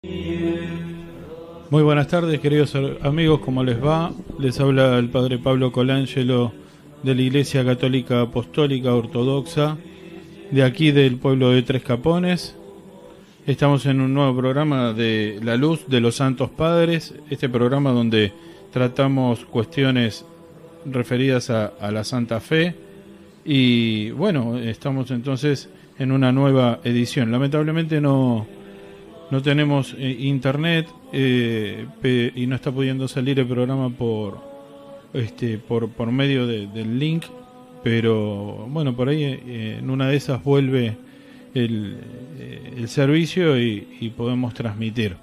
Muy buenas tardes, queridos amigos, ¿cómo les va? Les habla el Padre Pablo Colangelo de la Iglesia Católica Apostólica Ortodoxa de aquí del pueblo de Tres Capones. Estamos en un nuevo programa de La Luz de los Santos Padres, este programa donde tratamos cuestiones referidas a la Santa Fe y bueno, estamos entonces en una nueva edición. Lamentablemente no tenemos internet y no está pudiendo salir el programa por medio del link, pero bueno, por ahí en una de esas vuelve el servicio y podemos transmitir.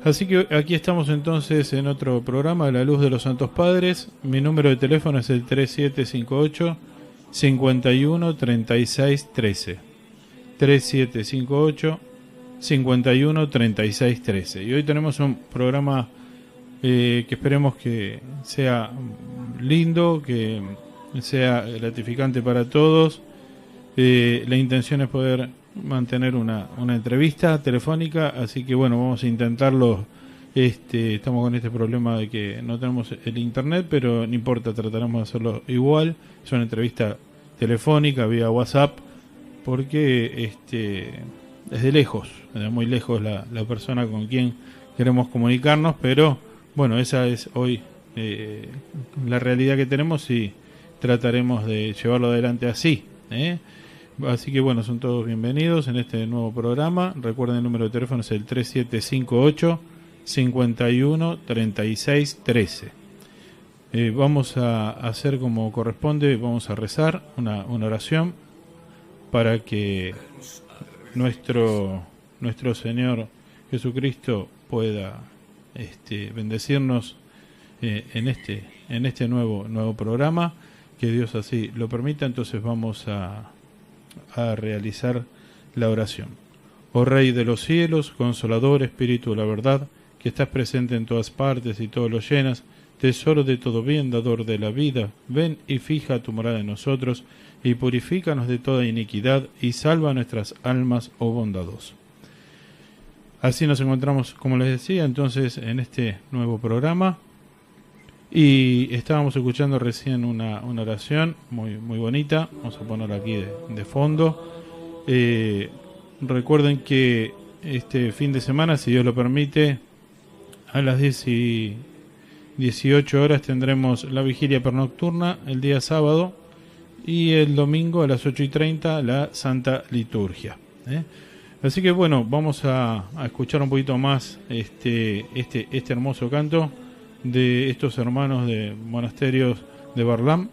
Así que aquí estamos entonces en otro programa, La Luz de los Santos Padres. Mi número de teléfono es el 3758 51 36 13. 3758 51 36 13. Y hoy tenemos un programa que esperemos que sea lindo, que sea gratificante para todos. La intención es poder mantener una entrevista telefónica, así que bueno, vamos a intentarlo. Estamos con este problema de que no tenemos el internet, pero no importa, trataremos de hacerlo igual. Es una entrevista telefónica vía WhatsApp, porque es de lejos, de muy lejos la persona con quien queremos comunicarnos, pero bueno, esa es hoy la realidad que tenemos y trataremos de llevarlo adelante así. Así que bueno, son todos bienvenidos en este nuevo programa. Recuerden, el número de teléfono es el 3758 51 36 13. Vamos a hacer como corresponde, vamos a rezar una oración para que nuestro Señor Jesucristo pueda bendecirnos en este nuevo programa, que Dios así lo permita. Entonces vamos a realizar la oración. Oh Rey de los cielos, Consolador, Espíritu de la verdad, que estás presente en todas partes y todo lo llenas, Tesoro de todo bien, dador de la vida, ven y fija tu morada en nosotros, y purifícanos de toda iniquidad, y salva nuestras almas, oh bondadoso. Así nos encontramos, como les decía, entonces en este nuevo programa, y estábamos escuchando recién una oración muy bonita. Vamos a ponerla aquí de fondo. Recuerden que este fin de semana, si Dios lo permite, a las 18 horas tendremos la vigilia pernocturna el día sábado, y el domingo a las 8:30 la Santa Liturgia. Así que bueno, vamos a escuchar un poquito más este hermoso canto de estos hermanos de monasterios de Barlam.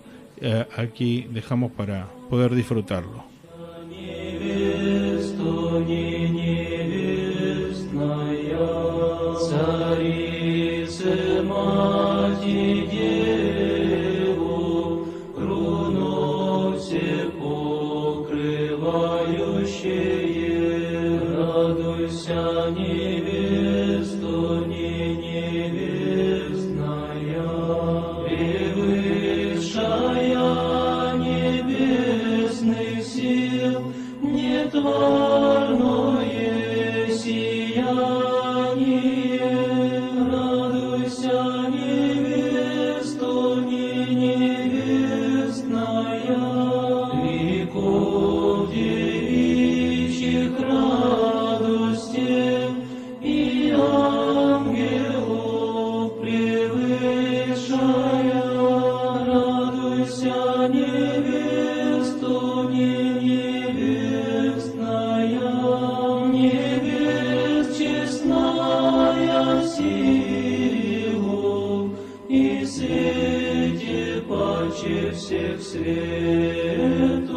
Aquí dejamos para poder disfrutarlo. Всех свету,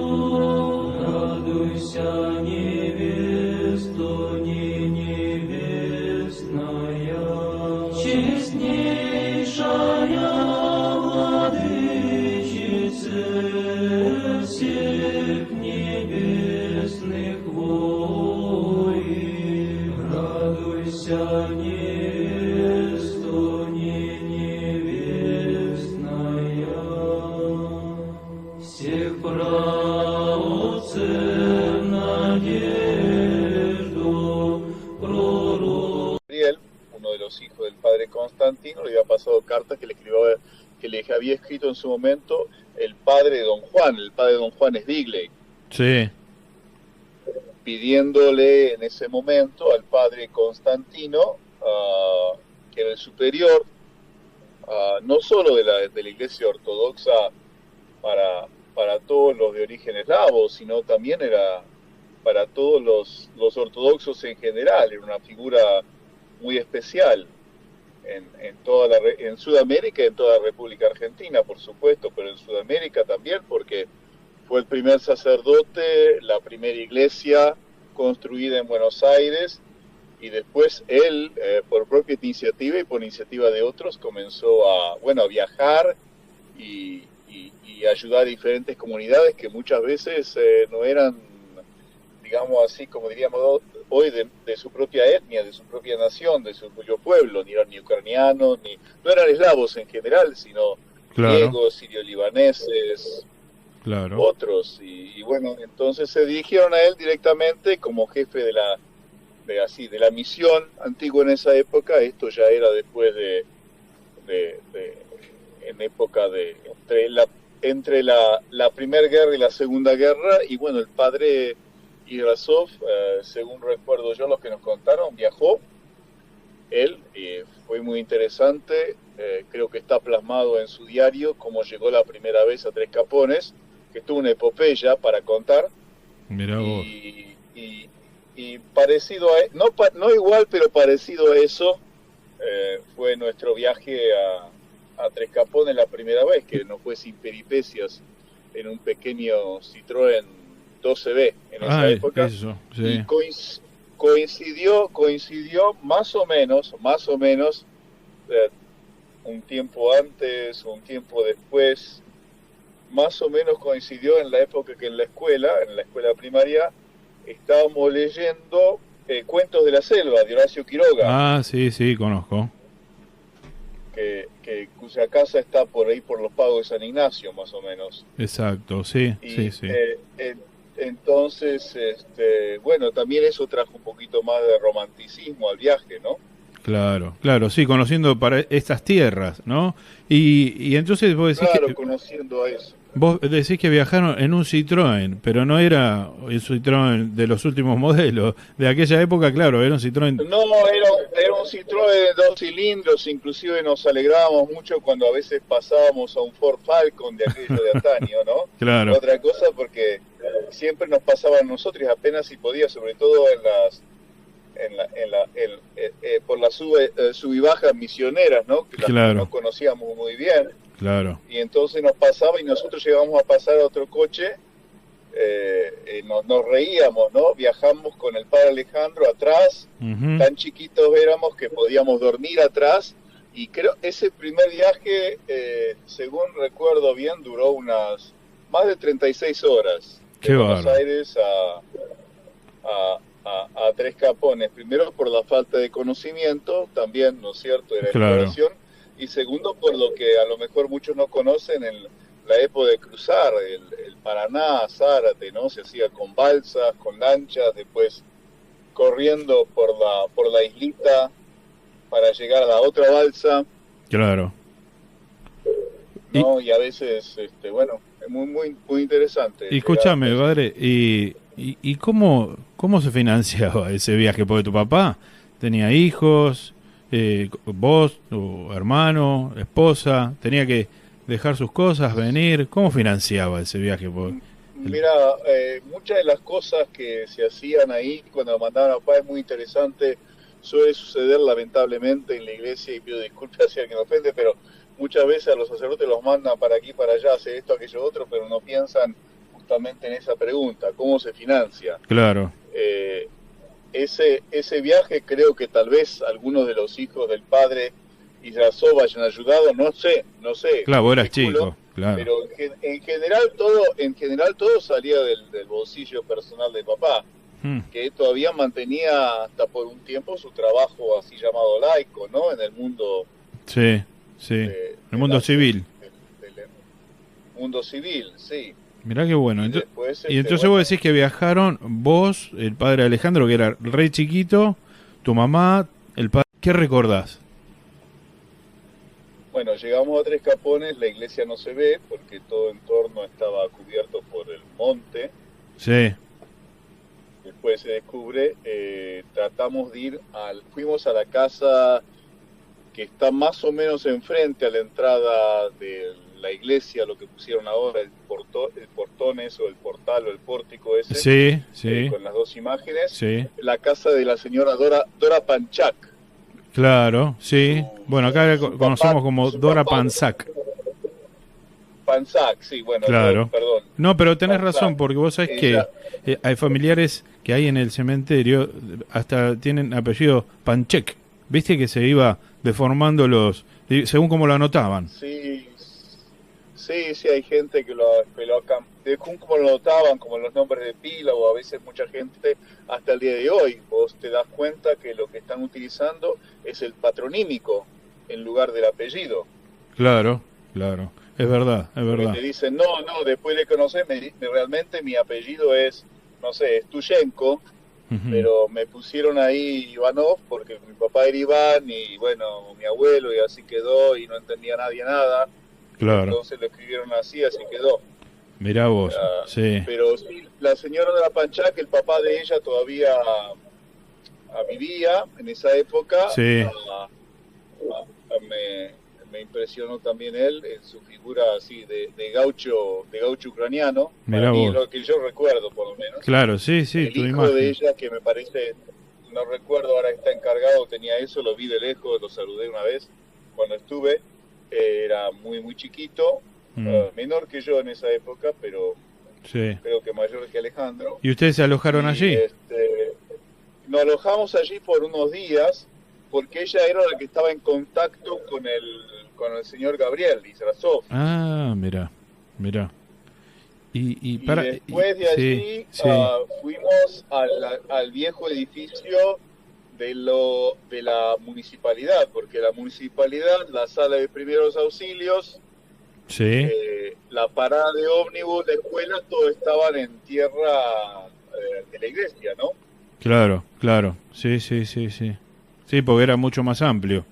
радуйся, невесто, не небесная, честнейшая владычица всех небесных воинов, радуйся, невесто, не небесная, всех праотцев надежду, пророков pasado cartas que le había escrito en su momento el padre de Don Juan, el padre de Don Juan Svigley, Sí, pidiéndole en ese momento al padre Constantino, que era el superior, no solo de la Iglesia Ortodoxa para todos los de origen eslavo, sino también era para todos los ortodoxos en general. Era una figura muy especial en Sudamérica y en toda la República Argentina, por supuesto, pero en Sudamérica también, porque fue el primer sacerdote, la primera iglesia construida en Buenos Aires, y después él, por propia iniciativa y por iniciativa de otros, comenzó a viajar y ayudar a diferentes comunidades que muchas veces no eran, digamos así, como diríamos hoy, de su propia etnia, de su propia nación, de su propio pueblo, ni eran ni ucranianos, no eran eslavos en general, sino griegos, sirio-libaneses, otros. Y bueno, entonces se dirigieron a él directamente como jefe de la misión antigua en esa época. Esto ya era después en época entre la Primera Guerra y la Segunda Guerra, y bueno, el padre Irazov, según recuerdo yo, lo que nos contaron, viajó él, fue muy interesante, creo que está plasmado en su diario cómo llegó la primera vez a Tres Capones, que tuvo una epopeya para contar. Mirá vos. Y parecido no igual, pero parecido a eso, fue nuestro viaje a Tres Capones la primera vez, que no fue sin peripecias, en un pequeño Citroën 12B en esa época. Eso, sí. Y coincidió más o menos, un tiempo antes o un tiempo después, más o menos coincidió en la época que en la escuela primaria, estábamos leyendo Cuentos de la Selva, de Horacio Quiroga. Sí, conozco. Cuya casa está por ahí, por los Pagos de San Ignacio, más o menos. Exacto, sí. Entonces, bueno, también eso trajo un poquito más de romanticismo al viaje, ¿no? Claro, sí, conociendo para estas tierras, ¿no? Y entonces vos decís conociendo a eso. Vos decís que viajaron en un Citroën, pero no era el Citroën de los últimos modelos. De aquella época, claro, era un Citroën... No, era un Citroën de 2 cilindros, inclusive nos alegrábamos mucho cuando a veces pasábamos a un Ford Falcon de aquello de antaño, ¿no? Claro. Otra cosa, porque siempre nos pasaba a nosotros, apenas si podía, sobre todo por las sub y bajas misioneras, ¿no? Que no conocíamos muy bien. Claro. Y entonces nos pasaba y nosotros llegábamos a pasar a otro coche, nos reíamos, ¿no? Viajamos con el padre Alejandro atrás, tan chiquitos éramos que podíamos dormir atrás, y creo ese primer viaje, según recuerdo bien, duró unas más de 36 horas. Qué de Buenos Aires a Tres Capones, primero por la falta de conocimiento, también, ¿no es cierto?, de la exploración, y segundo por lo que a lo mejor muchos no conocen, en la época de cruzar el Paraná a Zárate, ¿no? Se hacía con balsas, con lanchas, después corriendo por la islita para llegar a la otra balsa. Claro. ¿No? Y a veces, bueno, es muy interesante. Y escúchame, padre, ¿y cómo se financiaba ese viaje? Porque tu papá tenía hijos, vos, tu hermano, esposa, tenía que dejar sus cosas, venir. ¿Cómo financiaba ese viaje? Mira, muchas de las cosas que se hacían ahí cuando mandaban a papá es muy interesante. Suele suceder lamentablemente en la iglesia, y pido disculpas si alguien me ofende, pero muchas veces a los sacerdotes los mandan para aquí, para allá, hacer esto, aquello, otro, pero no piensan justamente en esa pregunta, ¿cómo se financia? Claro. Ese viaje, creo que tal vez algunos de los hijos del padre Irazov hayan ayudado, no sé. Claro, vos eras chico, claro. Pero en general todo salía del bolsillo personal de papá, que todavía mantenía hasta por un tiempo su trabajo así llamado laico, ¿no? En el mundo... Sí. El mundo civil. Mundo civil, sí. Mirá qué bueno. Y entonces vos decís que viajaron vos, el padre Alejandro, que era re chiquito, tu mamá, el padre... ¿Qué recordás? Bueno, llegamos a Tres Capones, la iglesia no se ve porque todo en torno estaba cubierto por el monte. Sí, Después se descubre, tratamos de ir fuimos a la casa que está más o menos enfrente a la entrada de la iglesia, lo que pusieron ahora, el portón ese, o el portal o el pórtico ese, sí, con las dos imágenes, sí, la casa de la señora Dora Panchak. claro, sí. Bueno, acá Su conocemos papá- como su Dora papá- Pansac. Panchak, sí, bueno, Claro. perdón. No, pero tenés Pansac. razón, porque vos sabés Ella- que hay familiares que hay en el cementerio, hasta tienen apellido Panchek. ¿Viste que se iba deformando según como lo anotaban? Sí, sí, hay gente que como lo notaban, como los nombres de pila, o a veces mucha gente, hasta el día de hoy, vos te das cuenta que lo que están utilizando es el patronímico en lugar del apellido. Claro, claro. Es verdad, es Porque verdad. te dicen, no, después de conocerme, realmente mi apellido es, no sé, es Tushenko, Ujú. pero me pusieron ahí Ivanov porque mi papá era Iván y bueno, mi abuelo, y así quedó, y no entendía nadie nada. Claro. Entonces lo escribieron así quedó. Mirá vos, Ah, sí. Pero sí, la señora de la Panchak, el papá de ella todavía vivía en esa época. Sí. Me impresionó también él en su figura así de gaucho ucraniano. Mirá Para mí, vos. lo que yo recuerdo por lo menos. Claro, sí, sí, El tu hijo imagen. de ella, que me parece, no recuerdo, ahora está encargado, tenía eso, lo vi de lejos, lo saludé una vez cuando estuve. Era muy, muy chiquito, menor que yo en esa época, pero Sí. creo que mayor que Alejandro. ¿Y ustedes se alojaron Y, allí? nos alojamos allí por unos días, porque ella era la que estaba en contacto con el señor Gabriel Izrazov. Ah, mira, mira. Y Y para después de allí sí. fuimos al viejo edificio de la municipalidad, porque la municipalidad, la sala de primeros auxilios, Sí, la parada de ómnibus, la escuela, todo estaban en tierra de la iglesia, ¿no? claro, claro. Sí, sí, sí, sí. Sí, porque era mucho más amplio.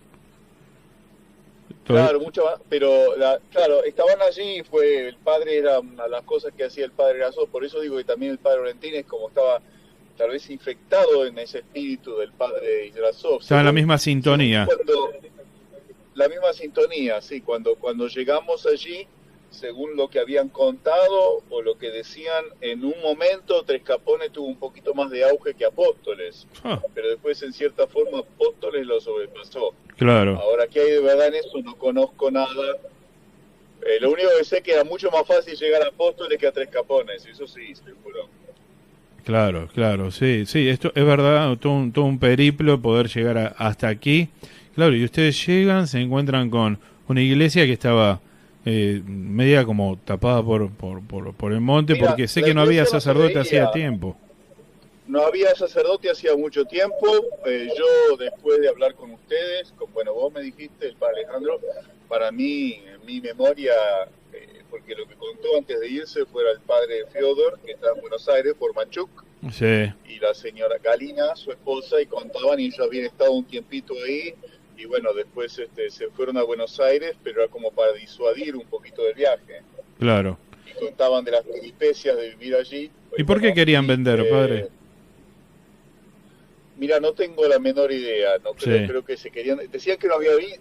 Todo- Claro, mucho más, pero claro, estaban allí, el padre, era una de las cosas que hacía el padre Gasol, por eso digo que también el padre Orentines, como estaba tal vez infectado en ese espíritu del padre Izrazov. Estaba en la misma sintonía. La misma sintonía, sí, cuando llegamos allí, según lo que habían contado o lo que decían, en un momento Tres Capones tuvo un poquito más de auge que Apóstoles, Ah, pero después en cierta forma Apóstoles lo sobrepasó. claro, Ahora, ¿qué hay de verdad en eso? No conozco nada. Lo único que sé es que era mucho más fácil llegar a Apóstoles que a Tres Capones, eso sí, seguro. claro, claro. Sí, sí, esto es verdad, todo un periplo poder llegar hasta aquí. Claro, y ustedes llegan, se encuentran con una iglesia que estaba media como tapada por el monte, Mira, porque sé la que no había iglesia no se sacerdote hacía veía. tiempo. No había sacerdote hacía mucho tiempo. Yo, después de hablar con ustedes, vos me dijiste, el padre Alejandro, para mí, en mi memoria, porque lo que contó antes de irse fuera el padre Fyodor, que está en Buenos Aires, por Manchuk, Sí, y la señora Galina, su esposa, y contaban, y ellos habían estado un tiempito ahí, y bueno, después se fueron a Buenos Aires, pero era como para disuadir un poquito del viaje. claro. Y contaban de las peripecias de vivir allí. ¿Y por qué querían vender, padre? Mira, no tengo la menor idea, no creo, Sí. creo que se querían, decían que no había vida,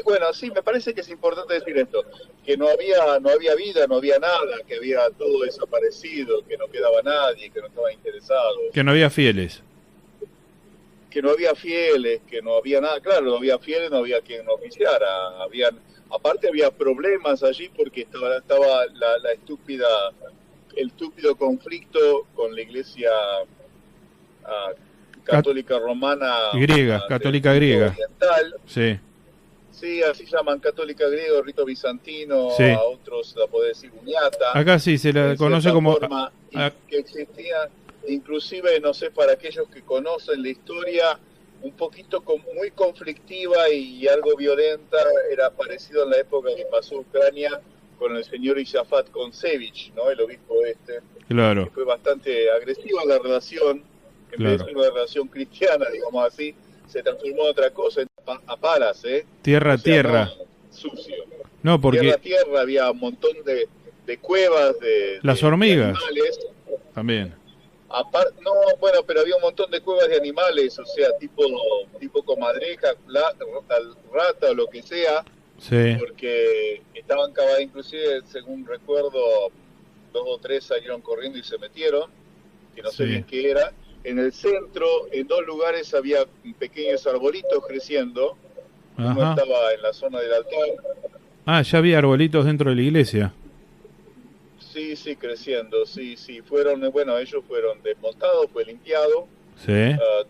bueno, sí, me parece que es importante decir esto, que no había vida, no había nada, que había todo desaparecido, que no quedaba nadie, que no estaban interesados, Que no había fieles. que no había fieles, que no había nada, claro, no había fieles, no había quien oficiara, aparte había problemas allí porque estaba la estúpida, el estúpido conflicto con la iglesia católica romana Griega, católica del griega. oriental. Sí, Sí, así llaman católica griega, rito bizantino, Sí. a otros la podés decir uniata. acá sí se la En conoce cierta como... forma, y que existía, inclusive, no sé, para aquellos que conocen la historia, un poquito muy conflictiva y algo violenta, era parecido en la época que pasó Ucrania con el señor Isafat Kontsevich, ¿no? El obispo que Claro, fue bastante agresiva la relación, en vez de ser una relación cristiana, digamos así, se transformó en otra cosa, a palas, ¿eh? tierra a O sea, tierra. no, sucio. No, porque Tierra, había un montón de cuevas, las de hormigas animales. también. No, bueno, pero había un montón de cuevas de animales, o sea, tipo comadreja, rata o lo que sea, Sí, porque estaban cavadas, inclusive, según recuerdo, 2 o 3 salieron corriendo y se metieron, que no sé sí. bien qué era. En el centro, en 2 lugares había pequeños arbolitos creciendo. Uno Ajá. estaba en la zona del altar. Ah, ya había arbolitos dentro de la iglesia. Sí, sí, creciendo, sí, sí. Bueno, ellos fueron desmontados, fue limpiado, Sí,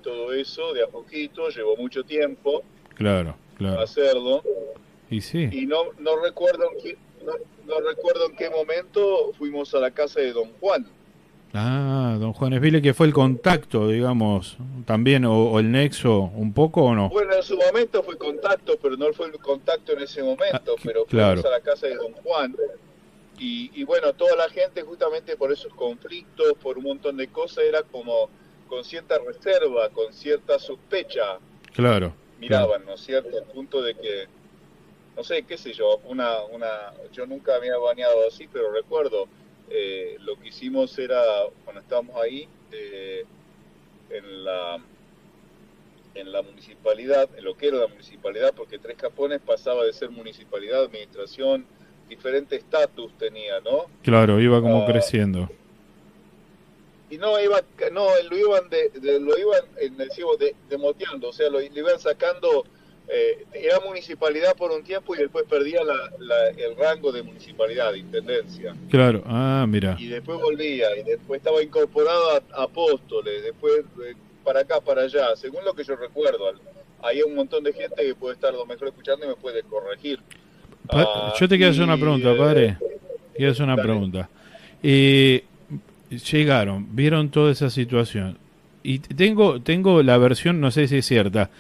todo eso de a poquito, llevó mucho tiempo claro, claro. hacerlo. Y sí. Y no recuerdo no recuerdo en qué momento fuimos a la casa de Don Juan. Ah, don Juan Esvile, que fue el contacto, digamos, también, o el nexo, un poco o no. Bueno, en su momento fue contacto, pero no fue el contacto en ese Ah, momento, pero fuimos claro, a la casa de Don Juan. Y bueno, toda la gente, justamente por esos conflictos, por un montón de cosas, era como con cierta reserva, con cierta sospecha, claro, claro. miraban, ¿no es cierto? Al punto de que, no sé, qué sé yo, yo nunca me había bañado así, pero recuerdo, lo que hicimos era, cuando estábamos ahí, en la, en la municipalidad, en lo que era la municipalidad, porque Tres Capones pasaba de ser municipalidad, administración, diferente estatus tenía, ¿no? Claro, iba como Uh, creciendo. y lo iban decimos, demoteando, o sea, lo iban sacando, era municipalidad por un tiempo y después perdía el rango de municipalidad, de intendencia. Claro, ah, mira. Y después volvía, y después estaba incorporado a Apóstoles, después para acá, para allá, según lo que yo recuerdo. Hay un montón de gente que puede estar a lo mejor escuchando y me puede corregir. Yo te quiero hacer una pregunta, padre. Quiero hacer una Dale. pregunta. Llegaron, vieron toda esa situación. Y tengo la versión, no sé si es cierta,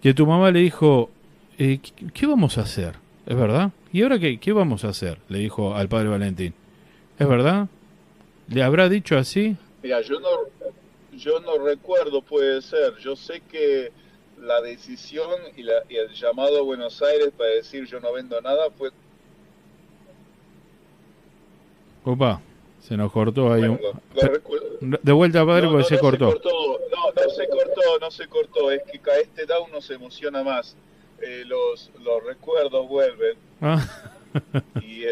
que tu mamá le dijo, ¿qué vamos a hacer? ¿Es verdad? ¿Y ahora qué vamos a hacer? Le dijo al padre Valentín. ¿Es verdad? ¿Le habrá dicho así? Mira, yo no recuerdo, puede ser. Yo sé que la decisión y el llamado a Buenos Aires para decir yo no vendo nada fue, Opa, se nos cortó ahí bueno, un... lo recuerdo. De vuelta, padre, No, porque no, se no se cortó. cortó, no se cortó. Es que a esta edad uno se emociona más. Los recuerdos vuelven Ah, y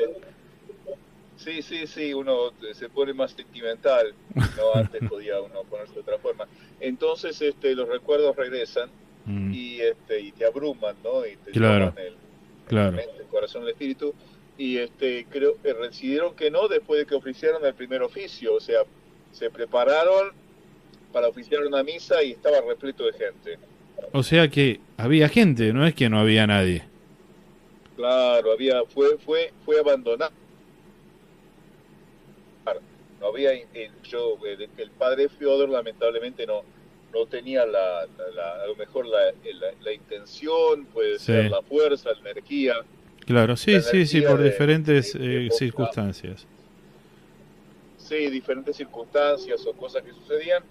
sí, sí, sí, uno se pone más sentimental. No, antes podía uno ponerse de otra forma. Entonces, los recuerdos regresan mm, y te abruman, ¿no? Y te claro, llevan la claro. mente, el corazón, el espíritu. Y creo que decidieron que no después de que oficiaron el primer oficio. O sea, se prepararon para oficiar una misa y estaba repleto de gente. O sea que había gente, no es que no había nadie. Claro, fue abandonado. No había, el padre Fiodor lamentablemente no tenía a lo mejor la intención, puede ser Sí, la fuerza, la energía, claro, la sí, sí, sí, energía por diferentes de circunstancias. sí, diferentes circunstancias o cosas que sucedían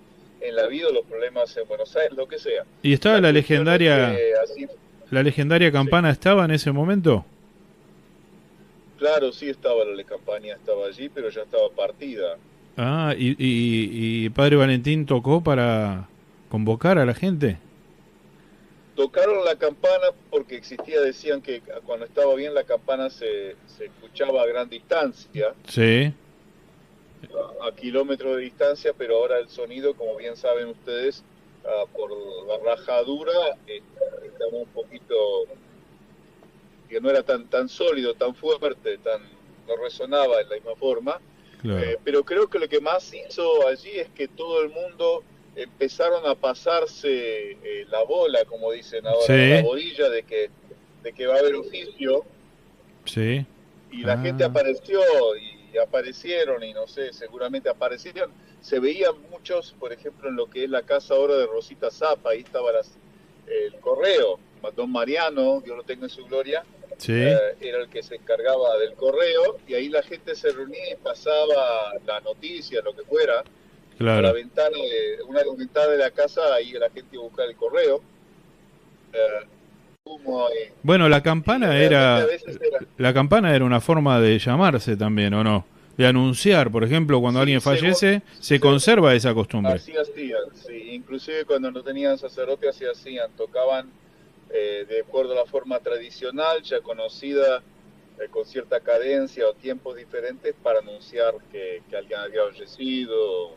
en la vida, los problemas en Buenos Aires, lo que sea. ¿Y estaba La cuestión es que así, la legendaria sí, campana estaba en ese momento? claro, sí estaba la campaña, estaba allí, pero ya estaba partida. Ah, y padre Valentín tocó para convocar a la gente. Tocaron la campana porque existía, decían que cuando estaba bien la campana se escuchaba a gran distancia, Sí, a kilómetros de distancia, pero ahora el sonido, como bien saben ustedes, por la rajadura, estaba un poquito, que no era tan sólido, tan fuerte, no resonaba en la misma forma. claro. Pero creo que lo que más hizo allí es que todo el mundo empezaron a pasarse la bola, como dicen ahora, ¿no? La Sí, bolilla de que va a haber oficio, sí. y la gente Ah, apareció y aparecieron y no sé, seguramente aparecieron. Se veían muchos, por ejemplo, en lo que es la casa ahora de Rosita Zapa, ahí estaba el correo, don Mariano, Dios lo tenga en su gloria, sí, era el que se encargaba del correo, y ahí la gente se reunía y pasaba la noticia, lo que fuera, a la claro. ventana una ventana de la casa, ahí la gente iba a buscar el correo. Hubo un último. Bueno, Y realmente a veces era. la campana era una forma de llamarse también, ¿o no? De anunciar, por ejemplo, cuando Sí, alguien fallece, se según, conserva esa costumbre. así hacían, sí. Inclusive cuando no tenían sacerdote así hacían, tocaban de acuerdo a la forma tradicional, ya conocida, con cierta cadencia o tiempos diferentes para anunciar que alguien había fallecido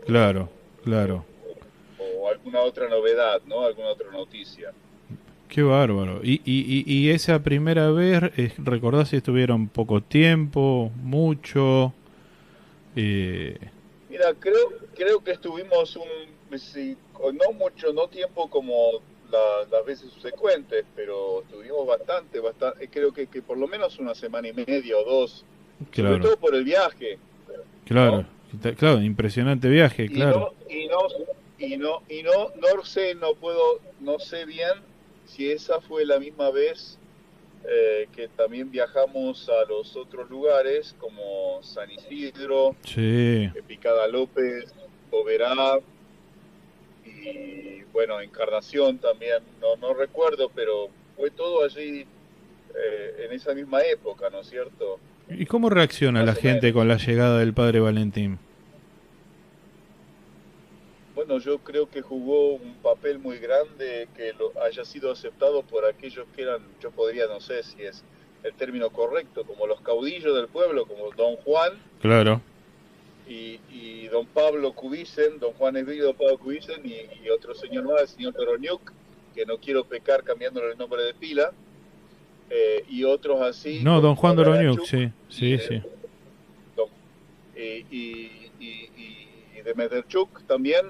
Claro, claro. o alguna otra novedad, ¿no? Alguna otra noticia. Qué bárbaro. Y esa primera vez, ¿recordás si estuvieron poco tiempo, mucho? Eh, Mira, creo que estuvimos sí, no mucho, no tiempo como las veces subsecuentes, pero estuvimos bastante, creo que por lo menos una semana y media o dos, sobre claro, todo por el viaje, claro, ¿no? claro, impresionante viaje, Y claro. no, y no, no sé, no sé bien si esa fue la misma vez que también viajamos a los otros lugares como San Isidro, Sí. Picada López, Oberá y bueno, Encarnación también, no recuerdo, pero fue todo allí en esa misma época, ¿no es cierto? ¿Y cómo reacciona la Más o gente con menos. la llegada del padre Valentín? Bueno, yo creo que jugó un papel muy grande que haya sido aceptado por aquellos que eran, yo podría, no sé si es el término correcto, como los caudillos del pueblo, como Don Juan Claro. y Don Pablo Cubicen, Don Juan Enrique, Don Pablo Cubicen y otro señor más, el señor Toroniuk, que no quiero pecar cambiándole el nombre de pila, y otros así, No, don Juan Doroñuk, Dolarachuk sí, y, sí, sí. Don- y de Mederchuk también,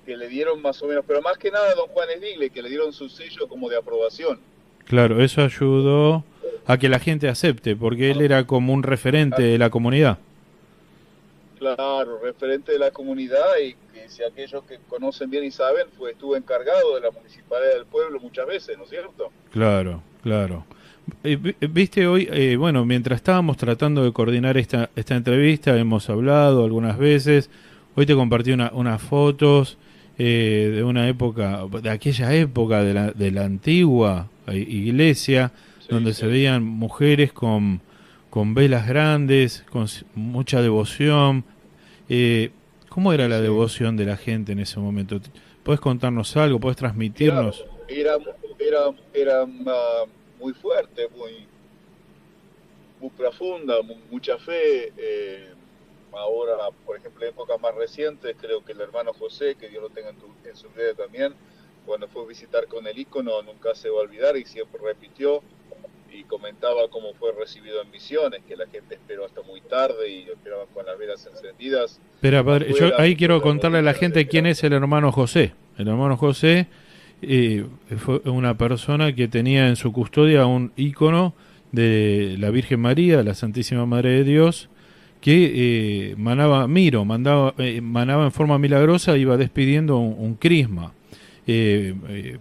que le dieron más o menos, pero más que nada Don Juan Esdigle, que le dieron su sello como de aprobación. Claro, eso ayudó a que la gente acepte, porque él era como un referente Ah, de la comunidad. claro, referente de la comunidad y que si aquellos que conocen bien y saben, estuvo encargado de la municipalidad del pueblo muchas veces, ¿no es cierto? Claro, claro. Viste hoy, bueno, mientras estábamos tratando de coordinar esta entrevista, hemos hablado algunas veces. Hoy te compartí unas fotos de una época, de aquella época de la antigua iglesia, Sí, donde se sí, veían mujeres con velas grandes, con mucha devoción. ¿Cómo era sí, la sí. devoción de la gente en ese momento? ¿Podés contarnos algo? ¿Podés Era, transmitirnos? era muy fuerte, muy profunda, mucha fe. Ahora, por ejemplo, en épocas más recientes, creo que el hermano José, que Dios lo tenga en su vida también, cuando fue a visitar con el ícono, nunca se va a olvidar y siempre repitió y comentaba cómo fue recibido en Misiones, que la gente esperó hasta muy tarde y esperaban con las velas encendidas Espera, padre, yo afuera, ahí puestos quiero de contarle a la rodillas, gente quién esperando. es el hermano José. El hermano José fue una persona que tenía en su custodia un ícono de la Virgen María, la Santísima Madre de Dios, que manaba en forma milagrosa, iba despidiendo un crisma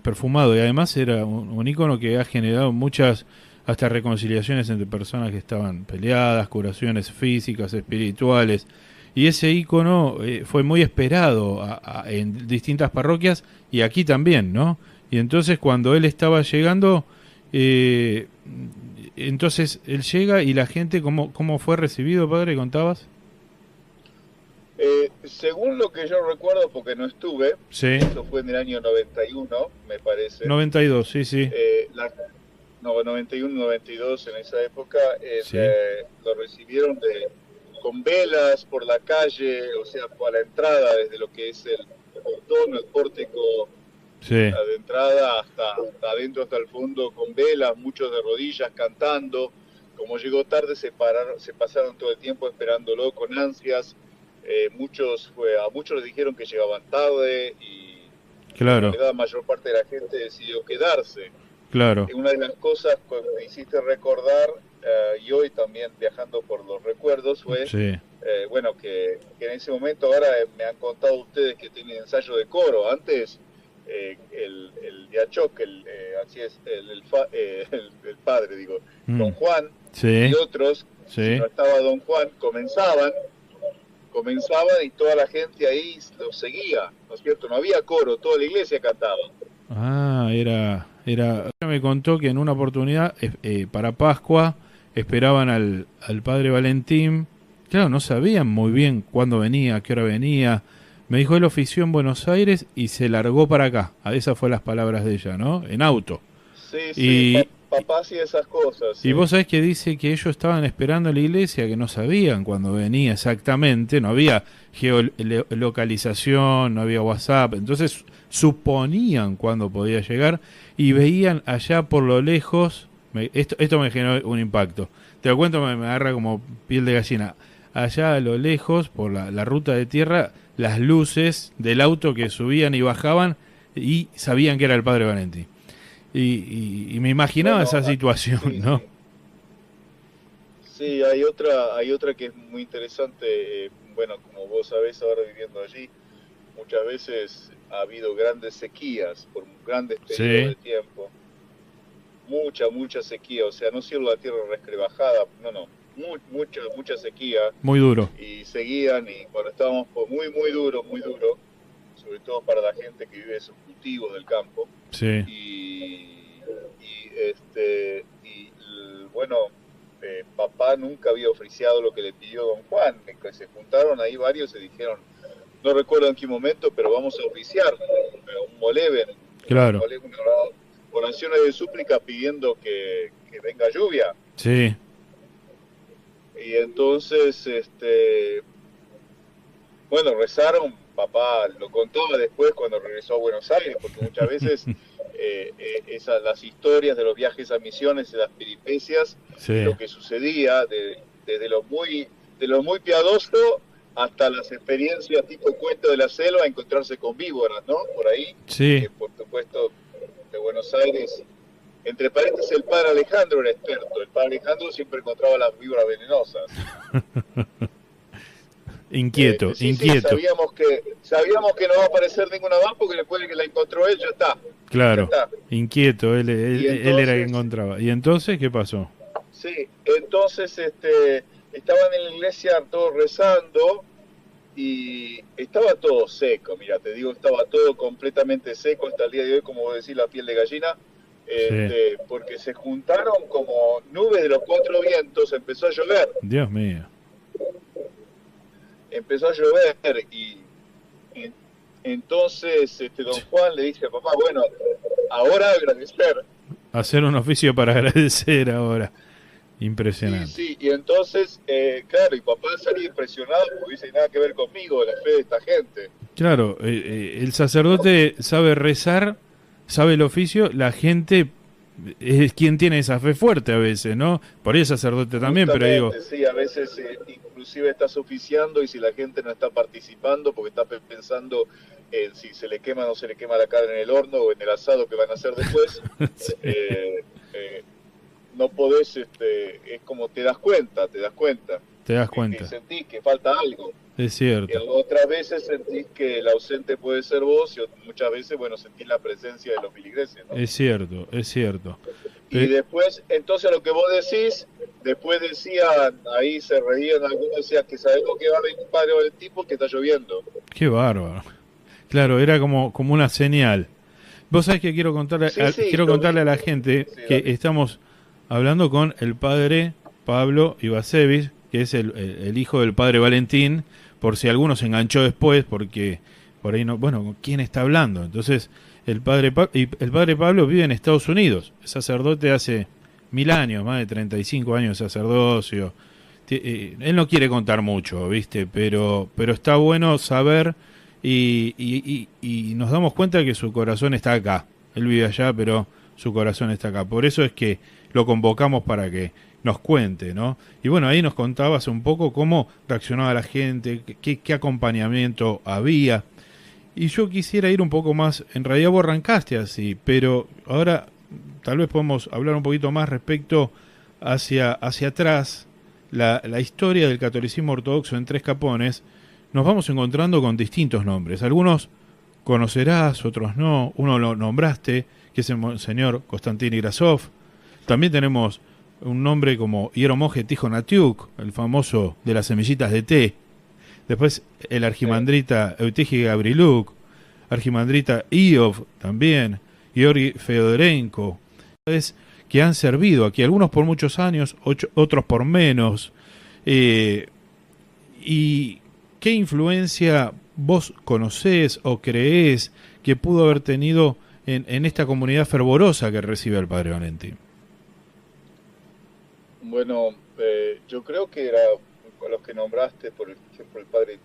perfumado, y además era un ícono que ha generado muchas hasta reconciliaciones entre personas que estaban peleadas, curaciones físicas, espirituales. Y ese ícono fue muy esperado en distintas parroquias y aquí también, ¿no? Y entonces cuando él estaba llegando, eh, entonces él llega y la gente, ¿cómo fue recibido, padre? ¿Contabas? Según lo que yo recuerdo, porque no estuve, Sí, eso fue en el año 91, me parece, 92, sí, sí, eh, la, no, 91, 92, en esa época, sí, lo recibieron con velas por la calle, o sea, por la entrada, desde lo que es el portón, el pórtico sí, de entrada hasta adentro, hasta el fondo, con velas, muchos de rodillas cantando. Como llegó tarde, se pasaron todo el tiempo esperándolo con ansias. A muchos les dijeron que llegaban tarde y en claro, realidad la mayor parte de la gente decidió quedarse. claro, Una de las cosas que me hiciste recordar, y hoy también viajando por los recuerdos, fue sí, bueno, que en ese momento ahora me han contado ustedes que tienen ensayo de coro. Antes el Diachoc, así es, el padre, digo, mm, Don Juan y sí, otros, si sí. no estaba Don Juan, comenzaban y toda la gente ahí lo seguía, ¿no es cierto? No había coro, toda la iglesia cantaba. Ah, Ella me contó que en una oportunidad, para Pascua, esperaban al padre Valentín. Claro, no sabían muy bien cuándo venía, a qué hora venía. Me dijo, él ofició en Buenos Aires y se largó para acá. Esas fueron las palabras de ella, ¿no? En auto. Sí, Y, papá hacía esas cosas. y Sí. vos sabés que dice que ellos estaban esperando en la iglesia, que no sabían cuándo venía exactamente, no había geolocalización, no había WhatsApp, entonces suponían cuándo podía llegar y veían allá por lo lejos, esto me generó un impacto, te lo cuento, me agarra como piel de gallina, allá a lo lejos, por la ruta de tierra, las luces del auto que subían y bajaban y sabían que era el padre Valentín. Y me imaginaba Bueno, esa situación, sí, ¿no? sí. Sí, hay otra que es muy interesante. Bueno, como vos sabés, ahora viviendo allí, muchas veces ha habido grandes sequías por grandes periodos de tiempo. Mucha sequía, o sea, no solo la tierra resquebrajada, no, mucha sequía. Muy duro. Y seguían, y cuando estábamos muy duro, sobre todo para la gente que vive esos cultivos del campo. Sí. Bueno, papá nunca había oficiado lo que le pidió don Juan, que se juntaron ahí varios y dijeron, no recuerdo en qué momento, pero vamos a oficiar un moleven, Claro. una oraciones de súplica pidiendo que venga lluvia. Sí. Y entonces, bueno, rezaron, papá lo contaba después cuando regresó a Buenos Aires, porque muchas veces las historias de los viajes a misiones y las peripecias, Sí. lo que sucedía desde lo muy piadoso hasta las experiencias tipo cuento de la selva, encontrarse con víboras, ¿no? Por ahí, Sí. que por supuesto de Buenos Aires, entre paréntesis el padre Alejandro era experto, el padre Alejandro siempre encontraba las víboras venenosas. Inquieto. Sí, sabíamos que no va a aparecer ninguna más porque después de que la encontró él ya está. Claro. Ya está. Inquieto, él entonces, era el que encontraba. ¿Y entonces qué pasó? Sí, entonces estaban en la iglesia todos rezando y estaba todo seco, mira, te digo, estaba todo completamente seco hasta el día de hoy, como vos decís, la piel de gallina, porque se juntaron como nubes de los cuatro vientos, empezó a llover. Dios mío. Empezó a llover y entonces don Juan le dice a papá, bueno, ahora agradecer. Hacer un oficio para agradecer ahora. Impresionante. Sí, y entonces, claro, y papá salió impresionado porque dice, nada que ver conmigo, la fe de esta gente. Claro, el sacerdote sabe rezar, sabe el oficio, la gente es quien tiene esa fe fuerte a veces, ¿no? Por ahí el sacerdote también, pero digo... Sí, a veces inclusive estás oficiando y si la gente no está participando porque está pensando en si se le quema o no se le quema la carne en el horno o en el asado que van a hacer después, Sí. No podés, es como te das cuenta. Te das cuenta. Y sentís que falta algo. Es Y cierto. otras veces sentís que el ausente puede ser vos y muchas veces, bueno, sentís la presencia de los feligreses, ¿no? Es cierto. Y después, entonces lo que vos decís, después decían, ahí se reían algunos, decían que sabemos que va a venir padre del tipo que está lloviendo. Qué bárbaro. Claro, era como una señal. Vos sabés que quiero contarle, contarle a la gente que estamos hablando con el padre Pablo Ibasevich, que es el hijo del padre Valentín, por si alguno se enganchó después, porque por ahí no, bueno, ¿quién está hablando? Entonces, el padre Pablo vive en Estados Unidos, es sacerdote hace 1000 años, más de 35 años de sacerdocio. Él no quiere contar mucho, ¿viste? Pero está bueno saber y nos damos cuenta que su corazón está acá. Él vive allá, pero su corazón está acá. Por eso es que lo convocamos para que nos cuente, ¿no? Y bueno, ahí nos contabas un poco cómo reaccionaba la gente, qué acompañamiento había. Y yo quisiera ir un poco más, en realidad vos arrancaste así, pero ahora tal vez podemos hablar un poquito más respecto hacia atrás, la historia del catolicismo ortodoxo en Tres Capones. Nos vamos encontrando con distintos nombres. Algunos conocerás, otros no. Uno lo nombraste, que es el Monseñor Konstantin Irasov. También tenemos un nombre como Hieromonje Tikhonatiuk, el famoso de las semillitas de té. Después el argimandrita Eutigio Gavriluk, argimandrita Iov también. Georgi Fedorenko, que han servido aquí, algunos por muchos años, otros por menos. ¿Y qué influencia vos conocés o creés que pudo haber tenido en esta comunidad fervorosa que recibe al Padre Valentín? Bueno, yo creo que era con los que nombraste, por ejemplo, el padre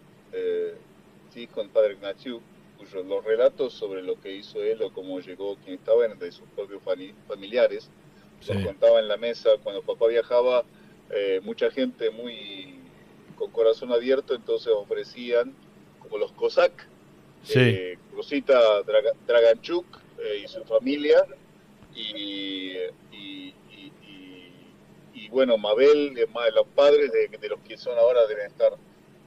con el padre Ignacio, cuyos los relatos sobre lo que hizo él o cómo llegó, quien estaba de sus propios familiares, Sí. los contaba en la mesa. Cuando papá viajaba, mucha gente muy con corazón abierto, entonces ofrecían, como los Cossack, Sí. Rosita Draganchuk y su familia, y bueno, Mabel, los padres de los que son ahora deben estar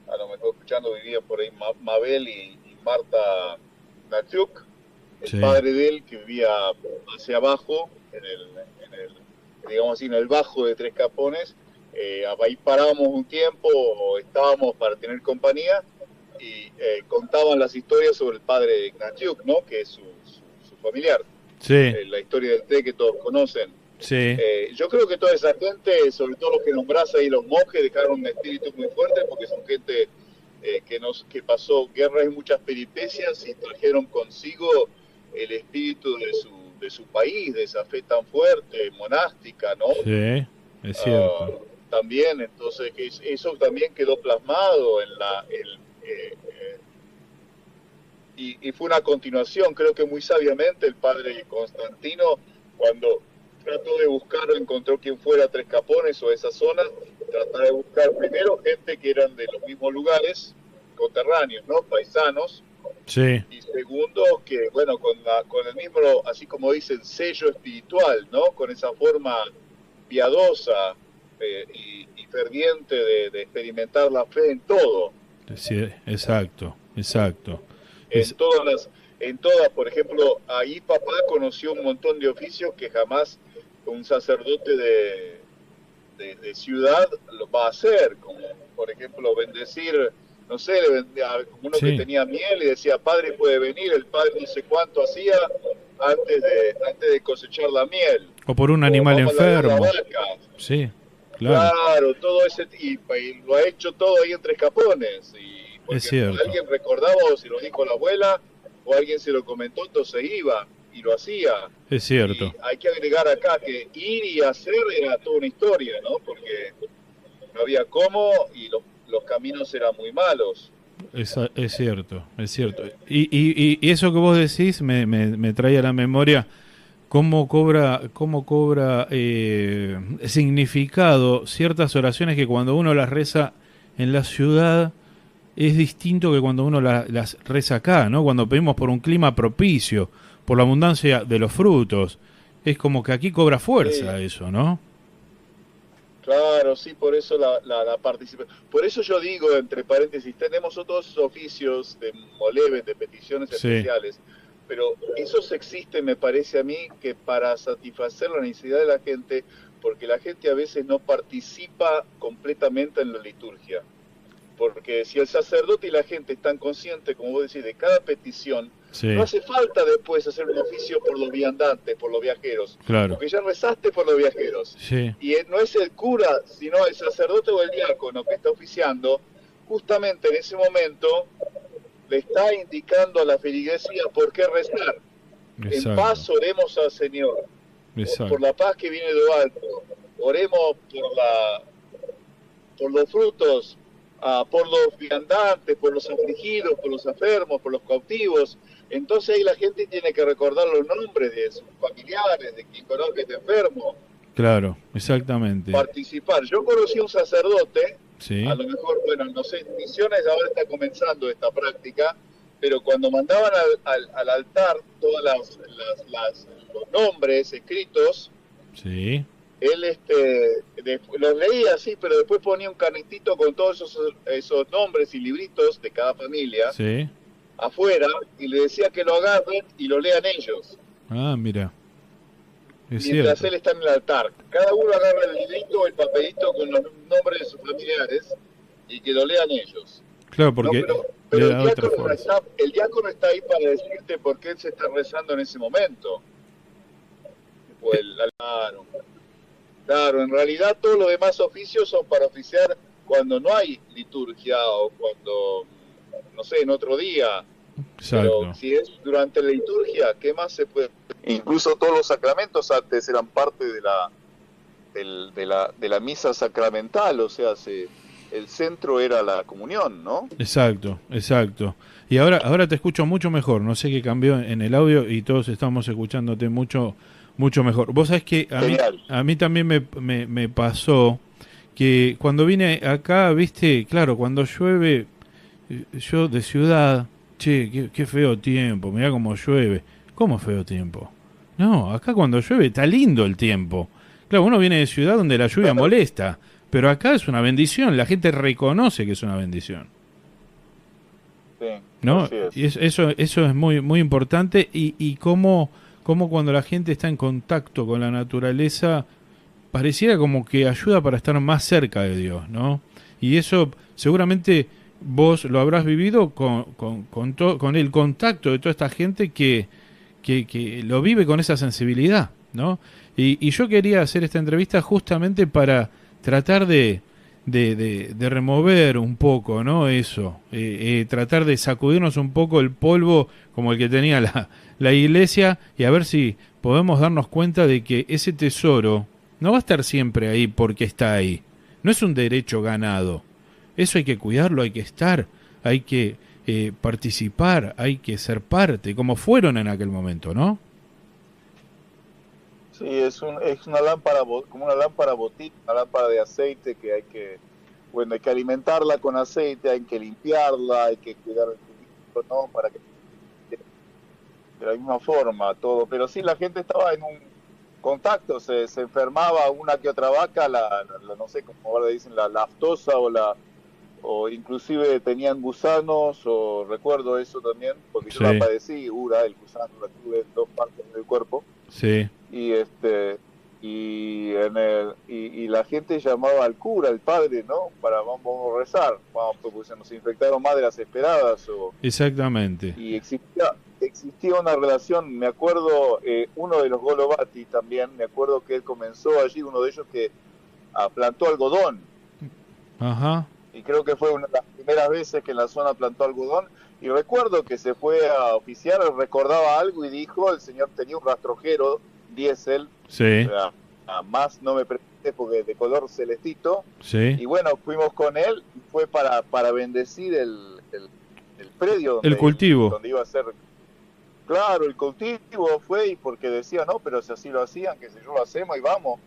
a lo mejor escuchando, vivían por ahí Mabel y Marta Natsiuk, el Sí. padre de él que vivía hacia abajo, en el digamos así, en el bajo de Tres Capones. Ahí parábamos un tiempo, estábamos para tener compañía, y contaban las historias sobre el padre Ignaciuk, ¿no? Que es su familiar. Sí. La historia del té que todos conocen. Sí. Yo creo que toda esa gente, sobre todo los que nombrás ahí, los monjes, dejaron un espíritu muy fuerte, porque son gente que pasó guerras y muchas peripecias y trajeron consigo el espíritu de su país, de esa fe tan fuerte, monástica, ¿no? Sí, es cierto. También, entonces, que eso también quedó plasmado y fue una continuación. Creo que muy sabiamente el padre Constantino, cuando trató de buscar o encontró quien fuera Tres Capones o esa zona, trató de buscar primero gente que eran de los mismos lugares, coterráneos, ¿no? Paisanos. Sí. Y segundo, que bueno, con el mismo, así como dicen, sello espiritual, ¿no? Con esa forma piadosa y ferviente de experimentar la fe en todo. Sí, exacto. En todas, por ejemplo, ahí papá conoció un montón de oficios que jamás un sacerdote de ciudad lo va a hacer, como por ejemplo bendecir, no sé, uno Sí. que tenía miel y decía, padre puede venir, el padre no sé cuánto hacía antes de cosechar la miel. O por un O animal vamos a lavar la enfermo. vaca. Sí, claro. Claro, todo ese, y lo ha hecho todo ahí en Tres Capones. Y porque Es cierto. alguien recordaba, o se lo dijo la abuela, o alguien se lo comentó, entonces iba y lo hacía. Es cierto. Y hay que agregar acá que ir y hacer era toda una historia, ¿no? Porque no había cómo y los caminos eran muy malos. Es cierto. Y eso que vos decís me trae a la memoria cómo cobra significado ciertas oraciones que cuando uno las reza en la ciudad es distinto que cuando uno las reza acá, ¿no? Cuando pedimos por un clima propicio, por la abundancia de los frutos, es como que aquí cobra fuerza eso, ¿no? Claro, sí, por eso la participación. Por eso yo digo, entre paréntesis, tenemos otros oficios de moleves, de peticiones Sí. especiales, pero esos existen, me parece a mí, que para satisfacer la necesidad de la gente, porque la gente a veces no participa completamente en la liturgia. Porque si el sacerdote y la gente están conscientes, como vos decís, de cada petición, Sí, no hace falta después hacer un oficio por los viandantes, por los viajeros, claro. porque ya rezaste por los viajeros. Sí, Y no es el cura, sino el sacerdote o el diácono que está oficiando, justamente en ese momento le está indicando a la feligresía por qué rezar. En paz exacto. oremos al Señor, Exacto. por la paz que viene de lo alto. Oremos por los frutos, por los viandantes, por los afligidos, por los enfermos, por los cautivos. Entonces ahí la gente tiene que recordar los nombres de sus familiares, de quien conozca que está enfermo. Claro, exactamente. Participar. Yo conocí a un sacerdote, Sí, a lo mejor, bueno, no sé, en Misiones ahora está comenzando esta práctica, pero cuando mandaban al altar todos los nombres escritos, sí, él los leía así, pero después ponía un carnetito con todos esos nombres y libritos de cada familia sí. afuera y le decía que lo agarren y lo lean ellos. Ah, mira. Es Mientras cierto. él está en el altar. Cada uno agarra el librito o el papelito con los nombres de sus familiares y que lo lean ellos. Claro, No, porque pero le da otra fuerza. el diácono está ahí para decirte por qué él se está rezando en ese momento. Claro, claro, en realidad todos los demás oficios son para oficiar cuando no hay liturgia o cuando, no sé, en otro día. Pero Exacto. si es durante la liturgia, ¿qué más se puede? Incluso todos los sacramentos antes eran parte de la misa sacramental, o sea, el centro era la comunión, ¿no? Exacto, exacto. Y ahora te escucho mucho mejor. No sé qué cambió en el audio y todos estamos escuchándote mucho, mucho mejor. Vos sabés que Genial. a mí también me pasó que cuando vine acá, viste, claro, cuando llueve, yo de ciudad, che, qué feo tiempo, mirá cómo llueve. ¿Cómo feo tiempo? No, acá cuando llueve está lindo el tiempo. Claro, uno viene de ciudad donde la lluvia molesta, pero acá es una bendición, la gente reconoce que es una bendición. Sí, ¿No? así es. Y eso es muy, muy importante y cómo cuando la gente está en contacto con la naturaleza, pareciera como que ayuda para estar más cerca de Dios, ¿no? Y eso seguramente vos lo habrás vivido con el contacto de toda esta gente que lo vive con esa sensibilidad, ¿no? Y yo quería hacer esta entrevista justamente para tratar de remover un poco, ¿no? Eso, tratar de sacudirnos un poco el polvo como el que tenía la iglesia y a ver si podemos darnos cuenta de que ese tesoro no va a estar siempre ahí porque está ahí. No es un derecho ganado. Eso hay que cuidarlo, hay que estar, hay que participar, hay que ser parte, como fueron en aquel momento, ¿no? Sí, es una lámpara, como una lámpara botija, una lámpara de aceite que bueno, hay que alimentarla con aceite, hay que limpiarla, hay que cuidar el juguito, ¿no? Para que de la misma forma todo. Pero sí, la gente estaba en un contacto, se enfermaba una que otra vaca, no sé cómo ahora dicen, la aftosa o inclusive tenían gusanos, o recuerdo eso también, porque yo la Sí, padecí, Ura, el gusano, la tuve en dos partes del cuerpo. sí, Y y la gente llamaba al cura, al padre, ¿no? Para vamos a rezar, vamos, porque se nos infectaron más de las esperadas, exactamente. y existía una relación. Me acuerdo, uno de los Golovati también, me acuerdo que él comenzó allí, uno de ellos que plantó algodón, Ajá, y creo que fue una de las primeras veces que en la zona plantó algodón. Y recuerdo que se fue a oficiar, recordaba algo y dijo, el señor tenía un rastrojero diésel, o sí, sea, a más no me pregunté porque de color celestito. sí. Y bueno, fuimos con él y fue para bendecir el predio El cultivo, donde iba a ser. Claro, el cultivo fue, y porque decía, no, pero si así lo hacían, que si yo lo hacemos y vamos.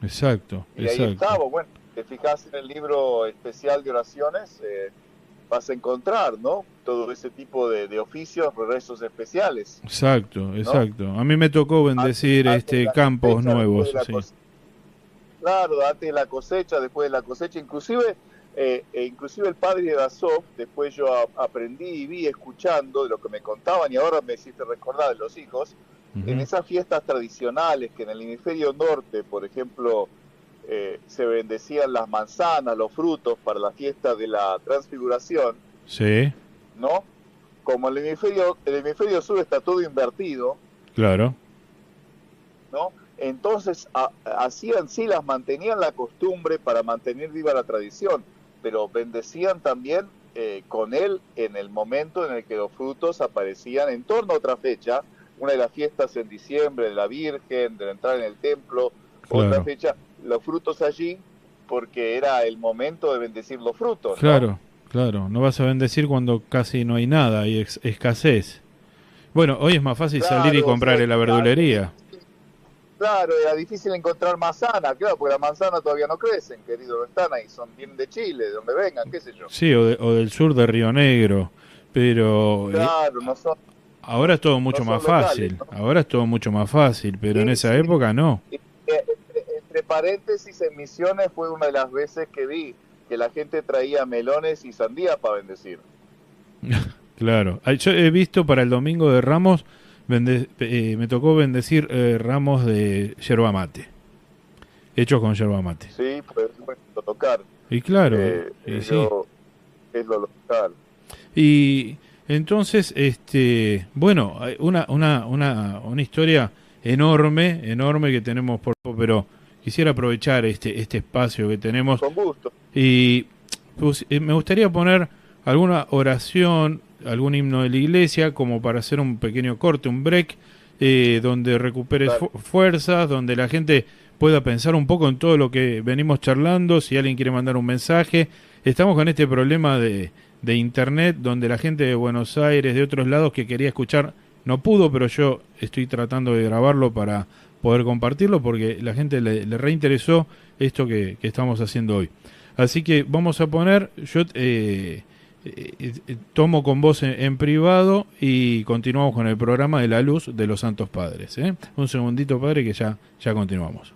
exacto, Y ahí exacto. estaba. Bueno, te fijas en el libro especial de oraciones, vas a encontrar, ¿no? Todo ese tipo de oficios, rezos especiales, Exacto, ¿no? exacto. A mí me tocó bendecir Antes de la campos cosecha, después de nuevos, la sí. cosecha. Claro, antes de la cosecha, después de la cosecha, inclusive el padre de Dasov, después yo aprendí y vi escuchando de lo que me contaban, y ahora me hiciste recordar de los hijos, en Ujú. esas fiestas tradicionales que en el hemisferio norte, por ejemplo, se bendecían las manzanas, los frutos para la fiesta de la transfiguración, Sí, ¿no? Como el hemisferio sur está todo invertido, claro, ¿no? Entonces hacían, sí, las mantenían la costumbre para mantener viva la tradición, pero bendecían también con él en el momento en el que los frutos aparecían en torno a otra fecha, una de las fiestas en diciembre de la Virgen, de entrar en el templo, otra claro, fecha, los frutos allí, porque era el momento de bendecir los frutos, ¿no? claro, claro. No vas a bendecir cuando casi no hay nada, hay escasez. Bueno, hoy es más fácil salir y Claro, o sea, comprar en la verdulería. claro, era difícil encontrar manzana, claro, porque las manzanas todavía no crecen, querido, no están ahí, son bien de Chile, de donde vengan, qué sé yo. Sí, o del sur de Río Negro. Pero Claro, no son, ahora es todo no mucho más son locales, fácil. ¿no? Ahora es todo mucho más fácil, pero en Sí, esa sí. época no. Y, entre paréntesis, en Misiones fue una de las veces que vi que la gente traía melones y sandía para bendecir. Claro. Yo he visto para el domingo de Ramos, me tocó bendecir ramos de yerba mate, hechos con yerba mate. Sí, pues bueno, tocar. Y claro, y sí. Yo, es lo local. Y entonces, bueno, hay una historia enorme que tenemos pero quisiera aprovechar este espacio que tenemos Con gusto. y pues, me gustaría poner alguna oración, algún himno de la iglesia, como para hacer un pequeño corte, un break, donde recuperes fuerzas, donde la gente pueda pensar un poco en todo lo que venimos charlando, si alguien quiere mandar un mensaje. Estamos con este problema de internet, donde la gente de Buenos Aires, de otros lados que quería escuchar, no pudo, pero yo estoy tratando de grabarlo para poder compartirlo, porque la gente le reinteresó esto que estamos haciendo hoy. Así que vamos a poner, yo tomo con vos en privado y continuamos con el programa de la luz de los Santos Padres. Un segundito, Padre, que ya continuamos.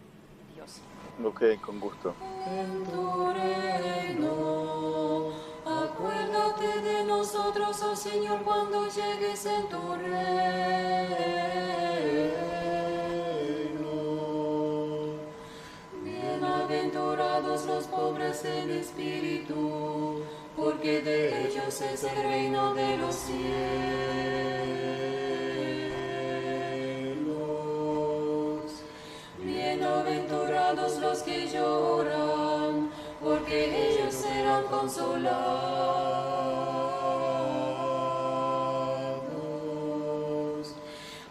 Ok, con gusto. En tu reino, acuérdate de nosotros, oh Señor, cuando llegues en tu reino. Bienaventurados los pobres en espíritu, porque de ellos es el reino de los cielos. Bienaventurados los que lloran, porque ellos serán consolados.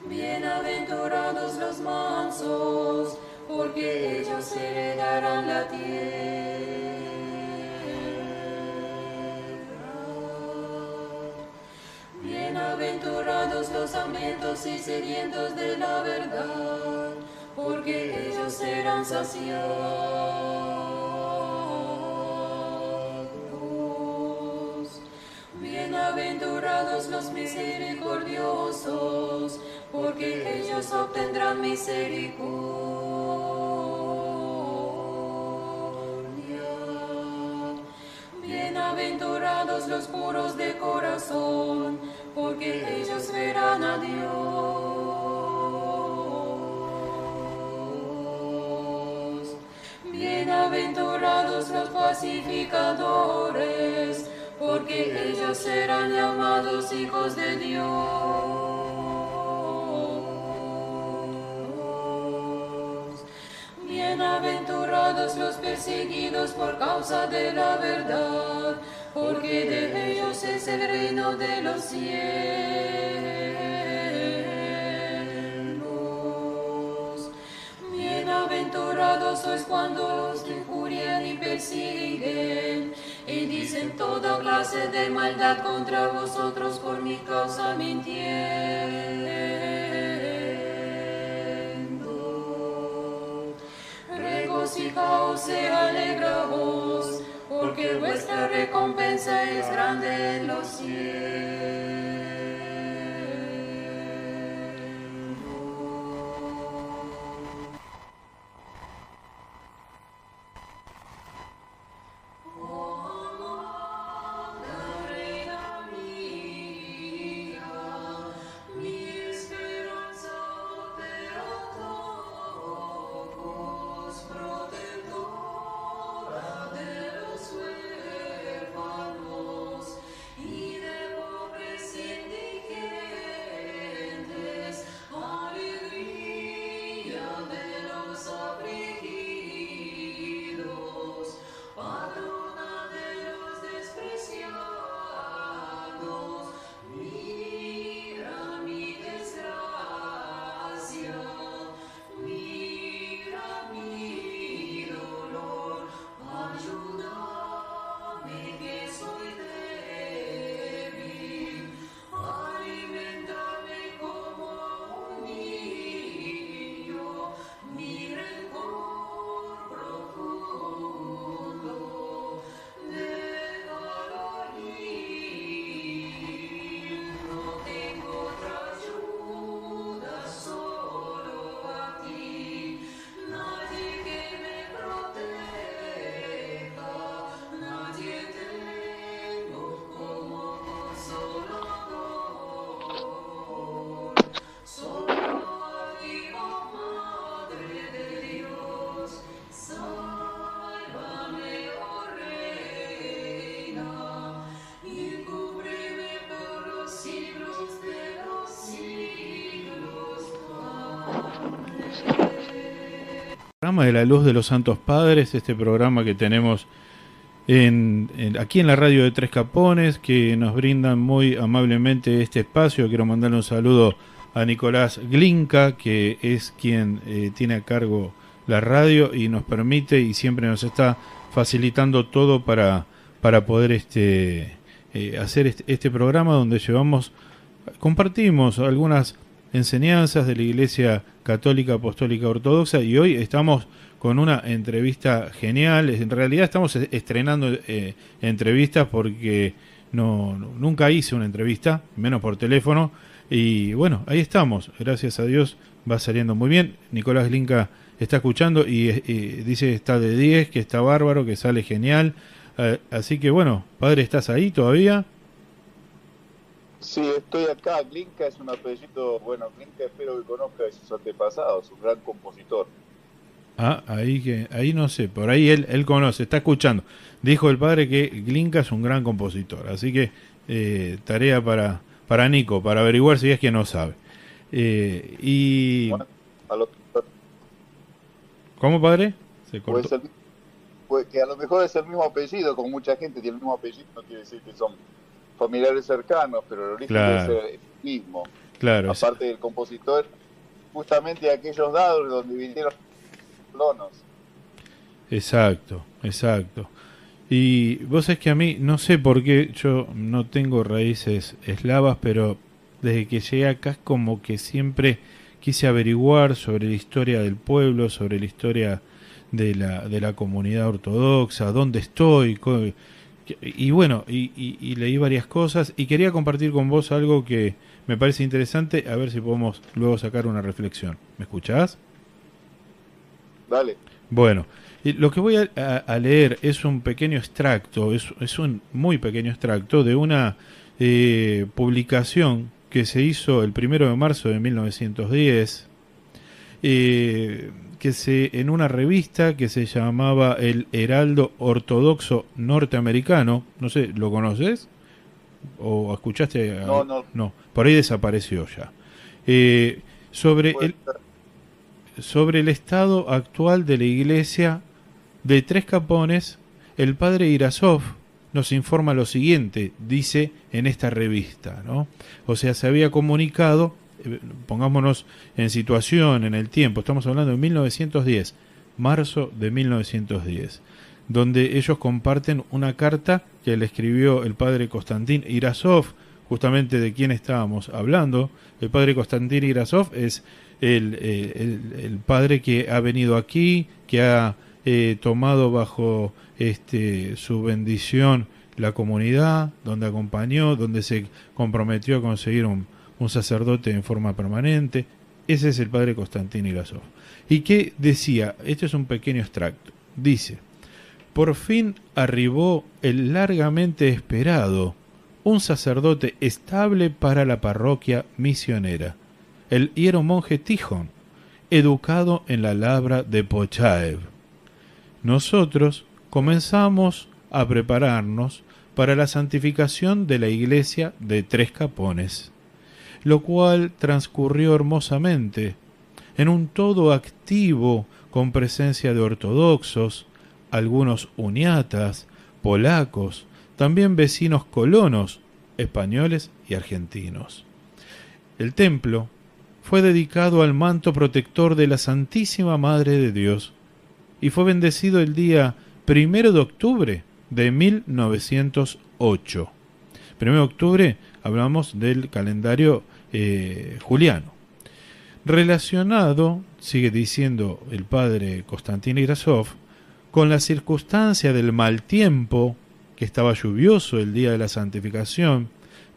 Bienaventurados los mansos, porque ellos heredarán la tierra. Bienaventurados los hambrientos y sedientos de la verdad, porque ellos serán saciados. Bienaventurados los misericordiosos, porque ellos obtendrán misericordia. Bienaventurados los puros de corazón, porque ellos verán a Dios. Bienaventurados los pacificadores, porque ellos serán llamados hijos de Dios. Bienaventurados los perseguidos por causa de la verdad, porque de ellos es el reino de los cielos. Bienaventurados sois cuando os injurian y persiguen, y dicen toda clase de maldad contra vosotros por mi causa mintiendo. Regocijaos y alegraos, porque vuestra recompensa es grande en los cielos. Y de pobres y programa de la Luz de los Santos Padres, este programa que tenemos aquí en la radio de Tres Capones, que nos brindan muy amablemente este espacio. Quiero mandarle un saludo a Nicolás Glinka, que es quien tiene a cargo la radio y nos permite y siempre nos está facilitando todo para poder hacer este programa donde compartimos algunas enseñanzas de la Iglesia Católica Apostólica Ortodoxa, y hoy estamos con una entrevista genial. En realidad estamos estrenando entrevistas porque nunca hice una entrevista, menos por teléfono, y bueno, ahí estamos, gracias a Dios va saliendo muy bien. Nicolás Glinka está escuchando y dice que está de 10, que está bárbaro, que sale genial, así que bueno, padre, ¿estás ahí todavía? Sí, estoy acá. Glinka es un apellido, bueno, Glinka espero que conozca de sus antepasados, un gran compositor. Ahí no sé, por ahí él conoce, está escuchando. Dijo el padre que Glinka es un gran compositor, así que tarea para Nico, para averiguar si es que no sabe. Bueno, ¿Cómo, padre? Se cortó. Que a lo mejor es el mismo apellido, con mucha gente tiene el mismo apellido, no quiere decir que son familiares cercanos, pero el origen Claro. debe ser el mismo. Claro, Aparte del compositor, justamente de aquellos lados donde vinieron los colonos. exacto. Y vos sabés que a mí, no sé por qué, yo no tengo raíces eslavas, pero desde que llegué acá es como que siempre quise averiguar sobre la historia del pueblo, sobre la historia de la comunidad ortodoxa, dónde estoy, y bueno, y leí varias cosas y quería compartir con vos algo que me parece interesante, a ver si podemos luego sacar una reflexión. ¿Me escuchás? Dale. Bueno, lo que voy a leer es un pequeño extracto, es un muy pequeño extracto de una publicación que se hizo el 1 de marzo de 1910, en una revista que se llamaba El Heraldo Ortodoxo Norteamericano. No sé, ¿lo conoces? ¿O escuchaste? No, por ahí desapareció ya. Sobre el estado actual de la iglesia de Tres Capones, el padre Irasov nos informa lo siguiente, dice en esta revista, ¿no? O sea, se había comunicado, pongámonos en situación, en el tiempo, estamos hablando de 1910, marzo de 1910, donde ellos comparten una carta que le escribió el padre Konstantin Irasov, justamente de quien estábamos hablando. El padre Konstantin Irasov es el padre que ha venido aquí, que ha tomado bajo su bendición la comunidad, donde acompañó, donde se comprometió a conseguir un sacerdote en forma permanente. Ese es el padre Konstantin Irasov. ¿Y qué decía? Este es un pequeño extracto. Dice: por fin arribó el largamente esperado, un sacerdote estable para la parroquia misionera, el hieromonje Tijón, educado en la labra de Pochaev. Nosotros comenzamos a prepararnos para la santificación de la iglesia de Tres Capones, lo cual transcurrió hermosamente, en un todo activo con presencia de ortodoxos, algunos uniatas, polacos, también vecinos colonos, españoles y argentinos. El templo fue dedicado al manto protector de la Santísima Madre de Dios y fue bendecido el día 1 de octubre de 1908. 1 de octubre hablamos del calendario juliano. Relacionado, sigue diciendo el padre Konstantin Irasov, con la circunstancia del mal tiempo, que estaba lluvioso el día de la santificación,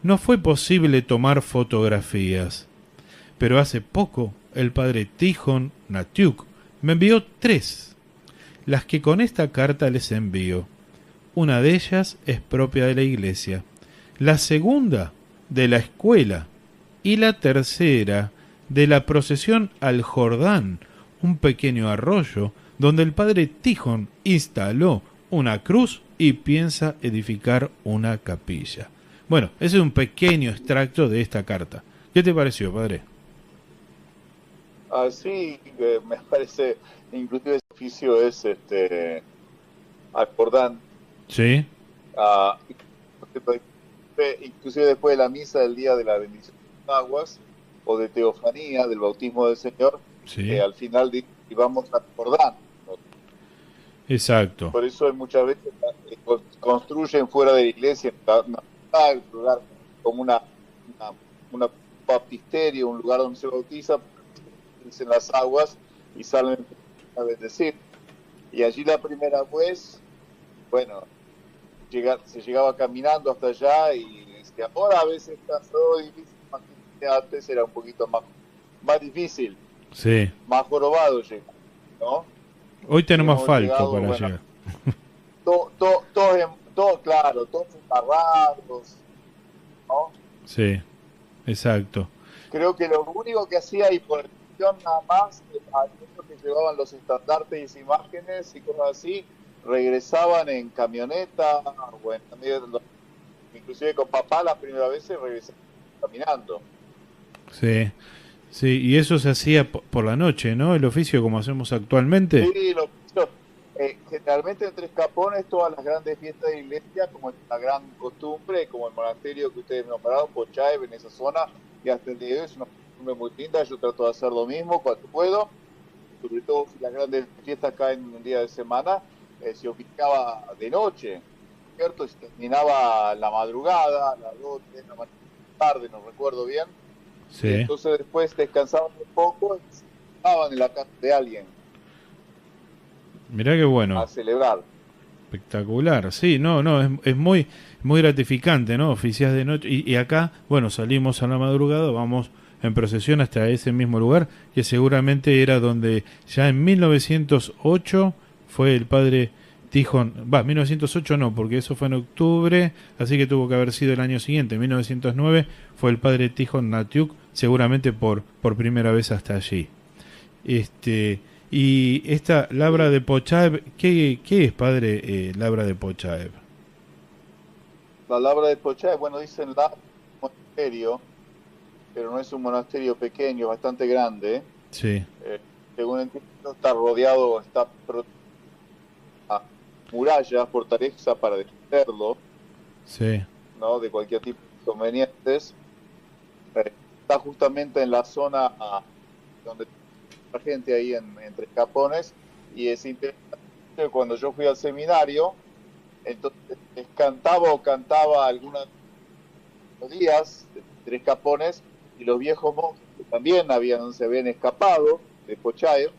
no fue posible tomar fotografías. Pero hace poco el padre Tijón Natiuk me envió 3, las que con esta carta les envío. Una de ellas es propia de la iglesia, la segunda de la escuela y la tercera de la procesión al Jordán, un pequeño arroyo donde el padre Tijón instaló una cruz y piensa edificar una capilla. Bueno, ese es un pequeño extracto de esta carta. ¿Qué te pareció, padre? Así me parece, inclusive ese oficio es acordante. Sí, ah, Inclusive después de la misa del día de la bendición de las aguas o de teofanía, del bautismo del Señor, sí, al final y vamos a acordar. exacto. Por eso hay muchas veces construyen fuera de la iglesia, en un lugar como una, una baptisterio, un lugar donde se bautiza, en las aguas y salen a bendecir. Y allí la primera vez, bueno, se llegaba caminando hasta allá y ahora a veces está todo difícil, más que antes era un poquito más difícil, Sí. más jorobado, ¿no? Hoy tenemos Hemos asfalto llegado, para bueno, llegar. claro, todos embarrados, ¿no? Sí, exacto. Creo que lo único que hacía y por excepción nada más, aquellos que llevaban los estandartes y imágenes y cosas así, regresaban en camioneta, o inclusive con papá las primeras veces regresaban caminando. Sí, sí, y eso se hacía por la noche, ¿no? El oficio como hacemos actualmente. Sí, generalmente en Tres Capones todas las grandes fiestas de iglesia, como es la gran costumbre, como el monasterio que ustedes nombraron, Pochaev, en esa zona, que hasta el día de hoy es una costumbre muy linda. Yo trato de hacer lo mismo cuando puedo, sobre todo si las grandes fiestas caen en un día de semana, se oficiaba de noche, ¿cierto? Y se terminaba la madrugada, a las 2, 3 de la tarde, no recuerdo bien, y Sí. entonces después descansaban un poco y se estaban en la casa de alguien Mirá qué a bueno. celebrar. Espectacular, sí, no, no, es muy, muy gratificante, ¿no? Oficiás de noche. Y acá, bueno, salimos a la madrugada, vamos en procesión hasta ese mismo lugar, que seguramente era donde ya en 1908 fue el padre Tijón. 1908 no, porque eso fue en octubre, así que tuvo que haber sido el año siguiente, 1909, fue el padre Tijón Natiuk, seguramente por primera vez hasta allí. Este, y esta labra de Pochaev, ¿qué es, padre, labra de Pochaev? La labra de Pochaev, bueno, dicen la monasterio, pero no es un monasterio pequeño, es bastante grande. Sí, Según entiendo, está rodeado, está a murallas, fortaleza para defenderlo, sí, ¿no? De cualquier tipo de inconvenientes. Está justamente en la zona donde la gente ahí en Tres Capones, y es interesante que cuando yo fui al seminario, entonces cantaba algunos días de Tres Capones, y los viejos monjes que también se habían escapado de Pochaev,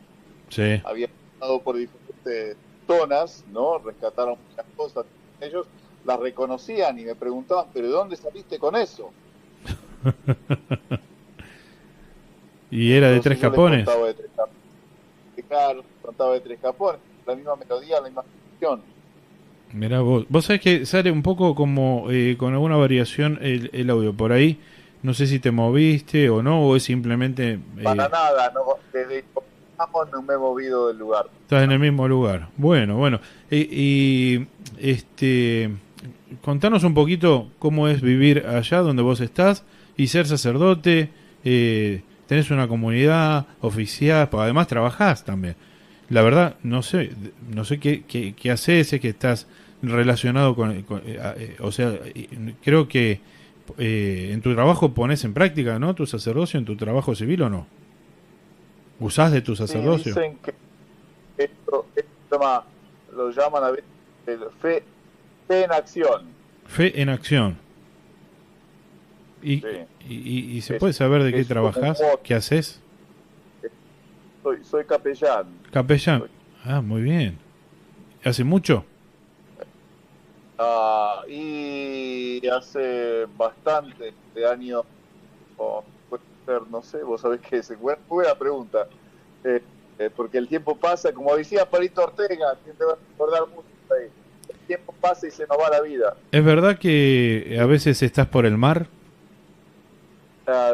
sí. habían pasado por diferentes zonas, ¿no? Rescataron muchas cosas, ellos las reconocían y me preguntaban, ¿pero de dónde saliste con eso? ¿Y era de Tres Entonces yo les Capones? contaba de Tres Capones, claro, contaba de Tres Capones, la misma melodía, la misma canción. Mirá vos. Vos sabés que sale un poco como con alguna variación el audio por ahí. No sé si te moviste o no, o es simplemente Para nada, no, desde que comenzamos no me he movido del lugar. estás en el mismo lugar. Bueno, bueno. Este, contanos un poquito cómo es vivir allá donde vos estás y ser sacerdote. Tenés una comunidad oficial, pero además trabajás también. La verdad, no sé qué haces, sé que estás relacionado o sea, creo que en tu trabajo pones en práctica, ¿no? Tu sacerdocio en tu trabajo civil o no. ¿Usás de tu Sí, sacerdocio? dicen que esto lo llaman a veces fe en acción. Fe en acción. ¿Y, Sí. y se Es, puede saber de qué es como un trabajás? modo. ¿Qué haces? Soy capellán. Capellán. Soy- Ah, muy bien. ¿Hace mucho? y hace bastante de años, o puede ser, no sé, vos sabés que es buena pregunta. Porque el tiempo pasa, como decía Palito Ortega, que te va a recordar mucho ahí. El tiempo pasa y se nos va la vida. ¿Es verdad que a veces estás por el mar?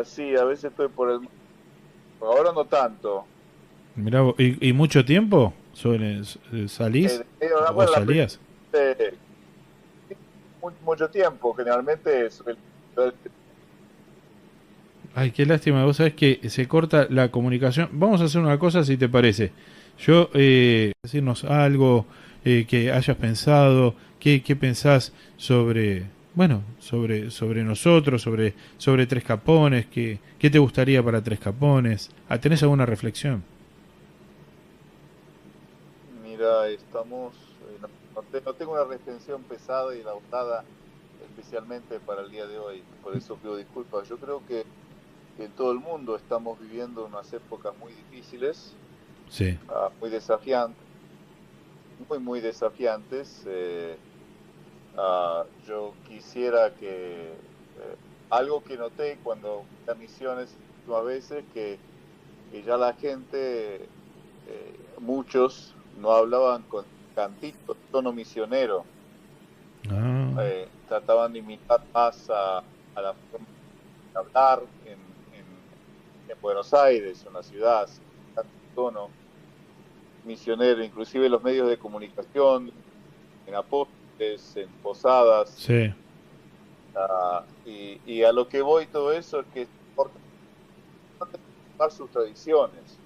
Sí, a veces estoy por el... Ahora no tanto. Mirá, ¿y mucho tiempo salís o Bueno, salías? eh, mucho tiempo, generalmente Ay, qué lástima, vos sabés que se corta la comunicación. Vamos a hacer una cosa, si te parece. Yo, decirnos algo que hayas pensado, qué pensás sobre, bueno, sobre nosotros, sobre Tres Capones, qué te gustaría para Tres Capones. Ah, ¿tenés alguna reflexión? Mira, estamos, no tengo una retención pesada y elaborada especialmente para el día de hoy, por eso pido disculpas. Yo creo que en todo el mundo estamos viviendo unas épocas muy difíciles, Sí, muy desafiantes, muy desafiantes. Yo quisiera que algo que noté cuando fui a misiones a veces que ya la gente, muchos no hablaban con cantito, tono misionero, ah, trataban de imitar más a la forma de hablar en Buenos Aires, en la ciudad, tono misionero, inclusive los medios de comunicación, en Apóstoles, en Posadas, sí, y a lo que voy todo eso es que es importante sus tradiciones.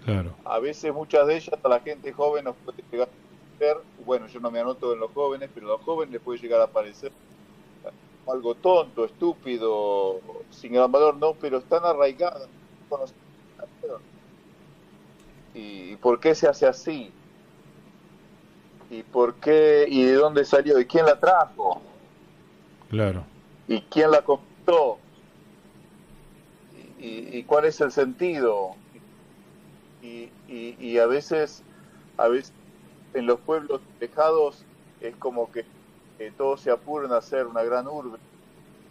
claro, A veces muchas de ellas a la gente joven nos puede llegar a parecer, bueno, yo no me anoto en los jóvenes, pero a los jóvenes les puede llegar a parecer algo tonto, estúpido, sin gran valor, no, pero están arraigadas. ¿Y por qué se hace así? ¿Y por qué? ¿Y de dónde salió? ¿Y quién la trajo? claro, ¿Y quién la compró? ¿Y cuál es el sentido? Y a veces en los pueblos lejados es como que todos se apuran a hacer una gran urbe,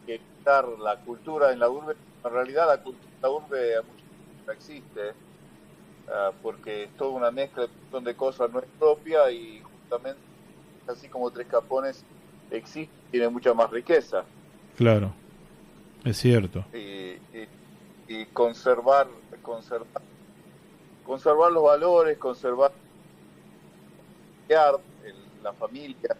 que quitar la cultura en la urbe. En realidad la cultura en la urbe a muchos no existe, porque es toda una mezcla de un montón de cosas no es propia y justamente así como Tres Capones existe, tiene mucha más riqueza. claro, es cierto. Y conservar los valores, conservar la familia,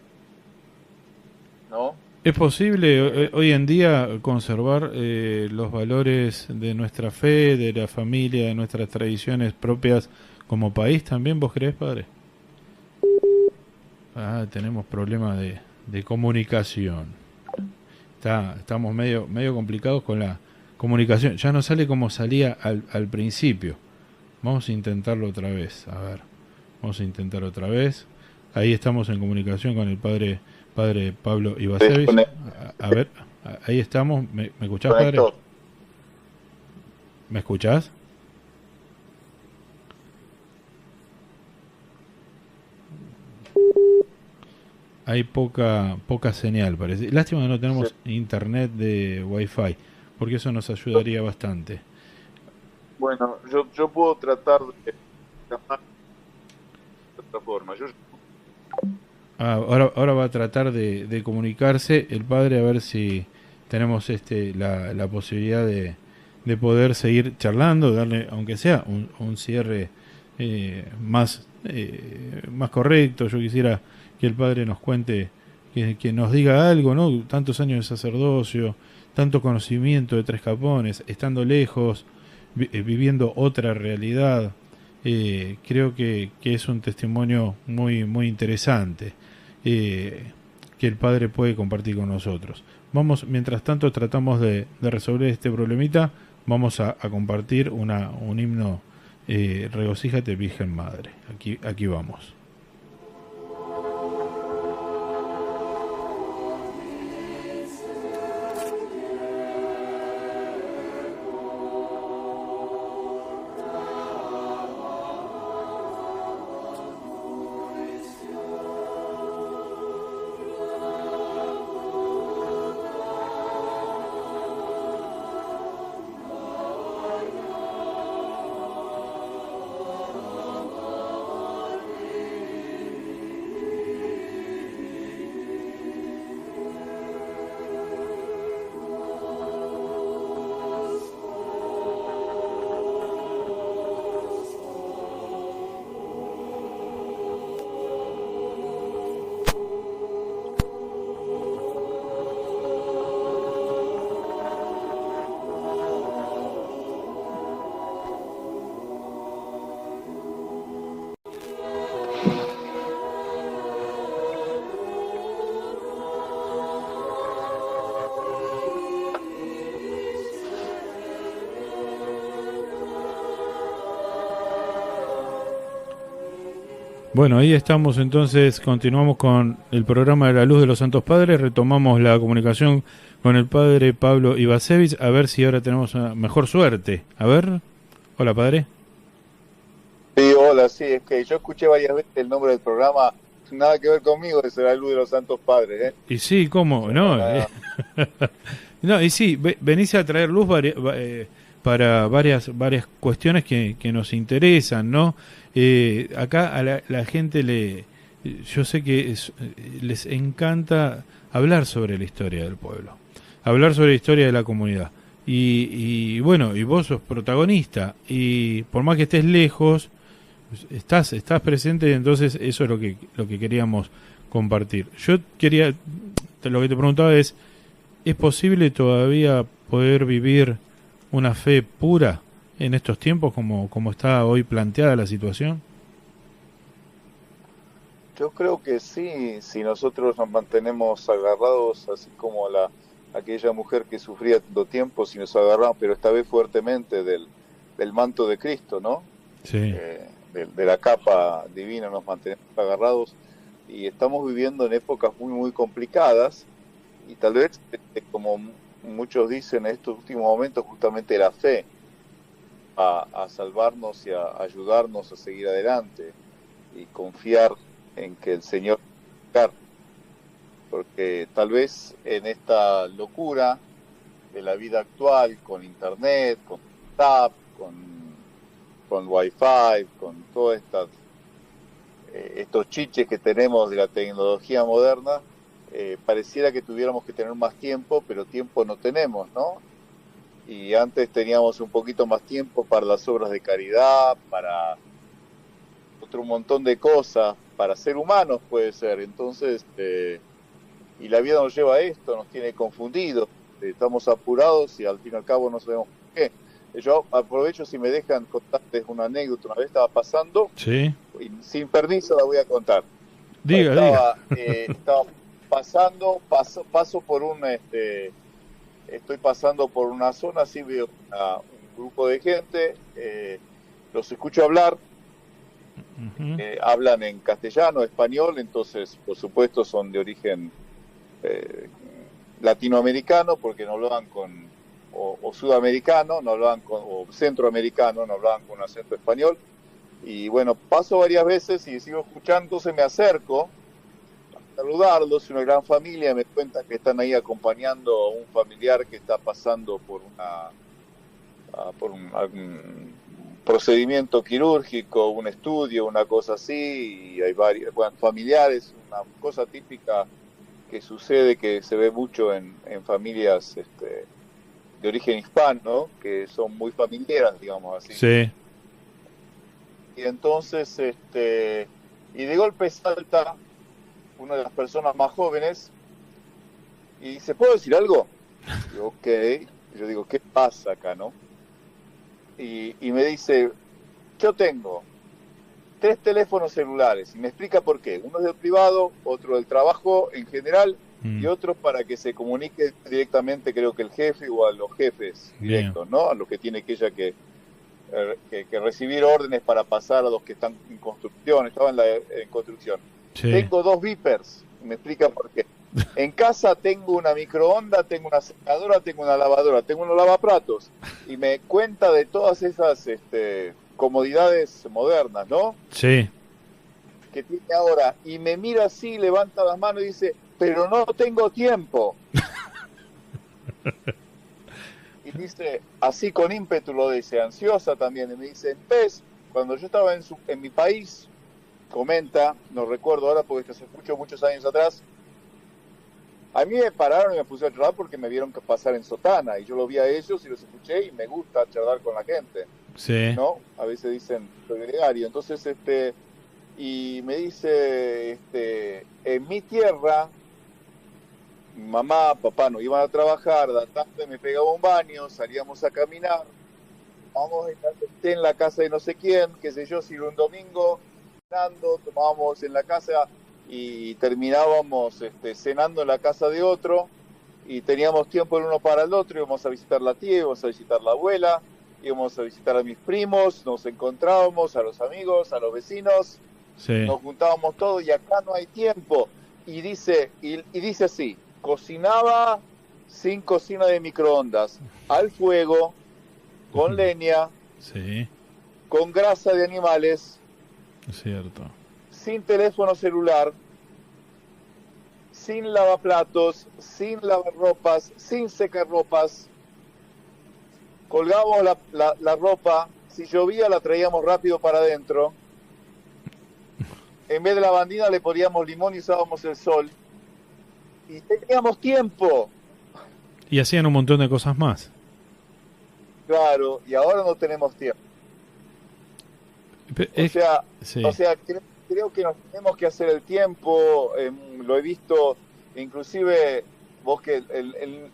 ¿no? ¿Es posible hoy en día conservar los valores de nuestra fe, de la familia, de nuestras tradiciones propias como país también, vos creés, padre? Ah, tenemos problemas de comunicación. Estamos medio complicados con la comunicación. Ya no sale como salía al principio. Vamos a intentarlo otra vez. A ver, vamos a intentar otra vez. Ahí estamos en comunicación con el padre Pablo Ibasevich. A ver, ahí estamos. ¿Me escuchás, padre? Conectó. ¿Me escuchás? Hay poca señal, parece. Lástima que no Sí. tenemos internet de Wi-Fi, porque eso nos ayudaría bastante. Bueno, yo puedo tratar de llamar de otra forma. Ah, ahora va a tratar de comunicarse el padre a ver si tenemos la posibilidad de poder seguir charlando, darle, aunque sea un cierre más correcto. Yo quisiera que el padre nos cuente, que nos diga algo, ¿no? Tantos años de sacerdocio, tanto conocimiento de Tres Capones, estando lejos, viviendo otra realidad. Creo que es un testimonio muy interesante que el padre puede compartir con nosotros. Vamos, mientras tanto tratamos de resolver este problemita, vamos a compartir un himno, Regocíjate Virgen Madre. Aquí vamos. Bueno, ahí estamos entonces, continuamos con el programa de la Luz de los Santos Padres, retomamos la comunicación con el padre Pablo Ivasevich, a ver si ahora tenemos una mejor suerte. A ver, hola padre. Sí, hola, sí, es que yo escuché varias veces el nombre del programa, nada que ver conmigo, es la Luz de los Santos Padres, ¿eh? Y sí, ¿cómo? No, no, y sí, venís a traer luz para varias cuestiones que nos interesan, ¿no? Acá a la gente yo sé que les encanta hablar sobre la historia del pueblo, hablar sobre la historia de la comunidad. Y bueno, y vos sos protagonista, y por más que estés lejos, estás presente, entonces eso es lo que queríamos compartir. Yo quería, lo que te preguntaba ¿es posible todavía poder vivir una fe pura en estos tiempos como está hoy planteada la situación? Yo creo que sí, si nosotros nos mantenemos agarrados, así como aquella mujer que sufría tanto tiempo, si nos agarramos, pero esta vez fuertemente del manto de Cristo, ¿no? Sí. De la capa divina nos mantenemos agarrados, y estamos viviendo en épocas muy, muy complicadas, y tal vez, como muchos dicen en estos últimos momentos, justamente la fe a salvarnos y a ayudarnos a seguir adelante y confiar en que el Señor va a buscar, porque tal vez en esta locura de la vida actual, con internet, con WhatsApp, con Wi-Fi, con todos estos chiches que tenemos de la tecnología moderna, pareciera que tuviéramos que tener más tiempo, pero tiempo no tenemos, ¿no? Y antes teníamos un poquito más tiempo para las obras de caridad, para otro montón de cosas, para ser humanos puede ser. Entonces, y la vida nos lleva a esto, nos tiene confundidos, estamos apurados y al fin y al cabo no sabemos por qué. Yo aprovecho, si me dejan contarles una anécdota. Una vez estaba pasando, sí, y sin permiso la voy a contar. Diga. Estaba pasando, paso por estoy pasando por una zona, así veo un grupo de gente, los escucho hablar, Uh-huh. hablan en castellano, español, entonces por supuesto son de origen latinoamericano, porque no hablaban o sudamericano, no hablaban o centroamericano, no hablaban con acento español. Y bueno, paso varias veces y sigo escuchando, entonces me acerco a saludarlos, una gran familia, me cuentan que están ahí acompañando a un familiar que está pasando por algún procedimiento quirúrgico, un estudio, una cosa así, y hay varios familiares, una cosa típica que sucede, que se ve mucho en familias de origen hispano, que son muy familiares, digamos así. Sí. Y entonces, y de golpe salta una de las personas más jóvenes y dice, ¿puedo decir algo? Y yo, ok. Yo digo, ¿qué pasa acá, no? Y me dice, yo tengo 3 teléfonos celulares, y me explica por qué. Uno es del privado, otro del trabajo en general, y otro para que se comunique directamente, creo que el jefe o a los jefes directos, ¿no? A los que tiene que recibir órdenes para pasar a los que están en construcción. Estaba en construcción. Sí. Tengo 2 beepers, me explica por qué. En casa tengo una microonda, tengo una secadora, tengo una lavadora, tengo unos lavaplatos, y me cuenta de todas esas comodidades modernas, ¿no? Sí. Que tiene ahora, y me mira así, levanta las manos y dice, pero no tengo tiempo. Y dice, así con ímpetu lo dice, ansiosa también, y me dice, ¿ves? Cuando yo estaba en mi país, comenta, no recuerdo ahora porque esto se escuchó muchos años atrás, a mí me pararon y me puse a charlar porque me vieron pasar en sotana, y yo lo vi a ellos y los escuché, y me gusta charlar con la gente. Sí. ¿No? A veces dicen, soy gregario. Entonces, y me dice, en mi tierra, mi mamá, papá no iban a trabajar, de la tarde me pegaba un baño, salíamos a caminar, vamos en la casa de no sé quién, qué sé yo, si era un domingo, cenando, tomábamos en la casa y terminábamos cenando en la casa de otro, y teníamos tiempo el uno para el otro, íbamos a visitar la tía, íbamos a visitar la abuela, íbamos a visitar a mis primos, nos encontrábamos, a los amigos, a los vecinos, Sí. Nos juntábamos todos y acá no hay tiempo. Y dice así, cocinaba sin cocina de microondas, al fuego, con leña, Sí, con grasa de animales, es cierto. sin teléfono celular, sin lavaplatos, sin lavarropas, sin secarropas. Colgábamos la ropa, si llovía la traíamos rápido para adentro. En vez de lavandina le poníamos limón y usábamos el sol. Y teníamos tiempo, Y hacían un montón de cosas más. claro, y ahora no tenemos tiempo. Es- sí. O sea, creo que nos tenemos que hacer el tiempo. Lo he visto, inclusive vos que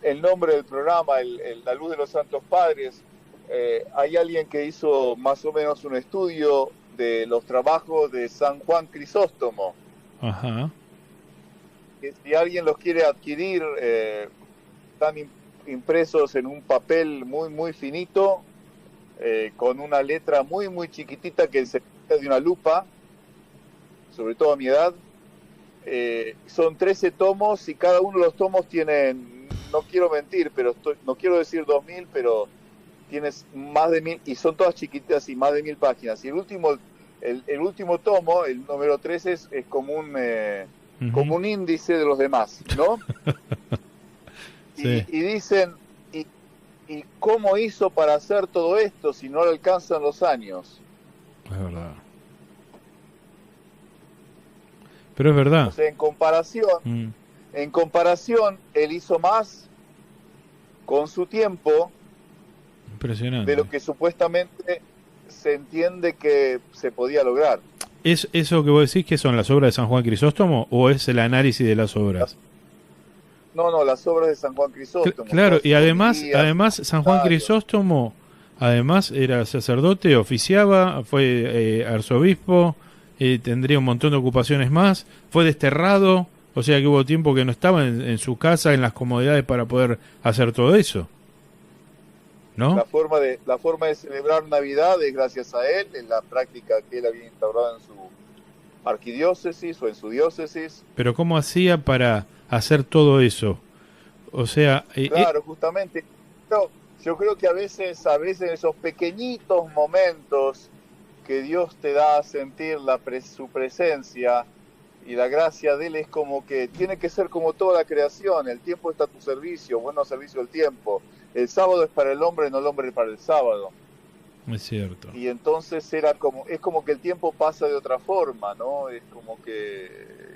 el nombre del programa, La Luz de los Santos Padres, hay alguien que hizo más o menos un estudio de los trabajos de San Juan Crisóstomo. Ajá. Que si alguien los quiere adquirir, están impresos en un papel muy, muy finito, con una letra muy, muy chiquitita que se ve de una lupa, sobre todo a mi edad. Son 13 tomos y cada uno de los tomos tienen, no quiero mentir, pero no quiero decir 2000, pero tienes más de 1000, y son todas chiquitas y más de 1000 páginas. Y el último tomo, el número 13, es como como un índice de los demás, ¿no? Sí. Y dicen, ¿y cómo hizo para hacer todo esto si no le alcanzan los años? Es verdad. Pero es verdad. O sea, en comparación, él hizo más con su tiempo Impresionante. de lo que supuestamente se entiende que se podía lograr. ¿Es eso que vos decís que son las obras de San Juan Crisóstomo o es el análisis de las obras? No, las obras de San Juan Crisóstomo. Claro, y además San Juan claro. Crisóstomo, además era sacerdote, oficiaba, fue arzobispo, tendría un montón de ocupaciones más, fue desterrado, o sea que hubo tiempo que no estaba en su casa, en las comodidades para poder hacer todo eso, ¿no? La forma de celebrar Navidad es gracias a él, en la práctica que él había instaurado en su arquidiócesis o en su diócesis. Pero ¿cómo hacía para hacer todo eso? O sea, Claro, justamente. Yo creo que a veces esos pequeñitos momentos que Dios te da a sentir su presencia y la gracia de él, es como que tiene que ser como toda la creación. El tiempo está a tu servicio, bueno, servicio del tiempo. El sábado es para el hombre, no el hombre para el sábado. es cierto. Y entonces es como que el tiempo pasa de otra forma, ¿no? Es como que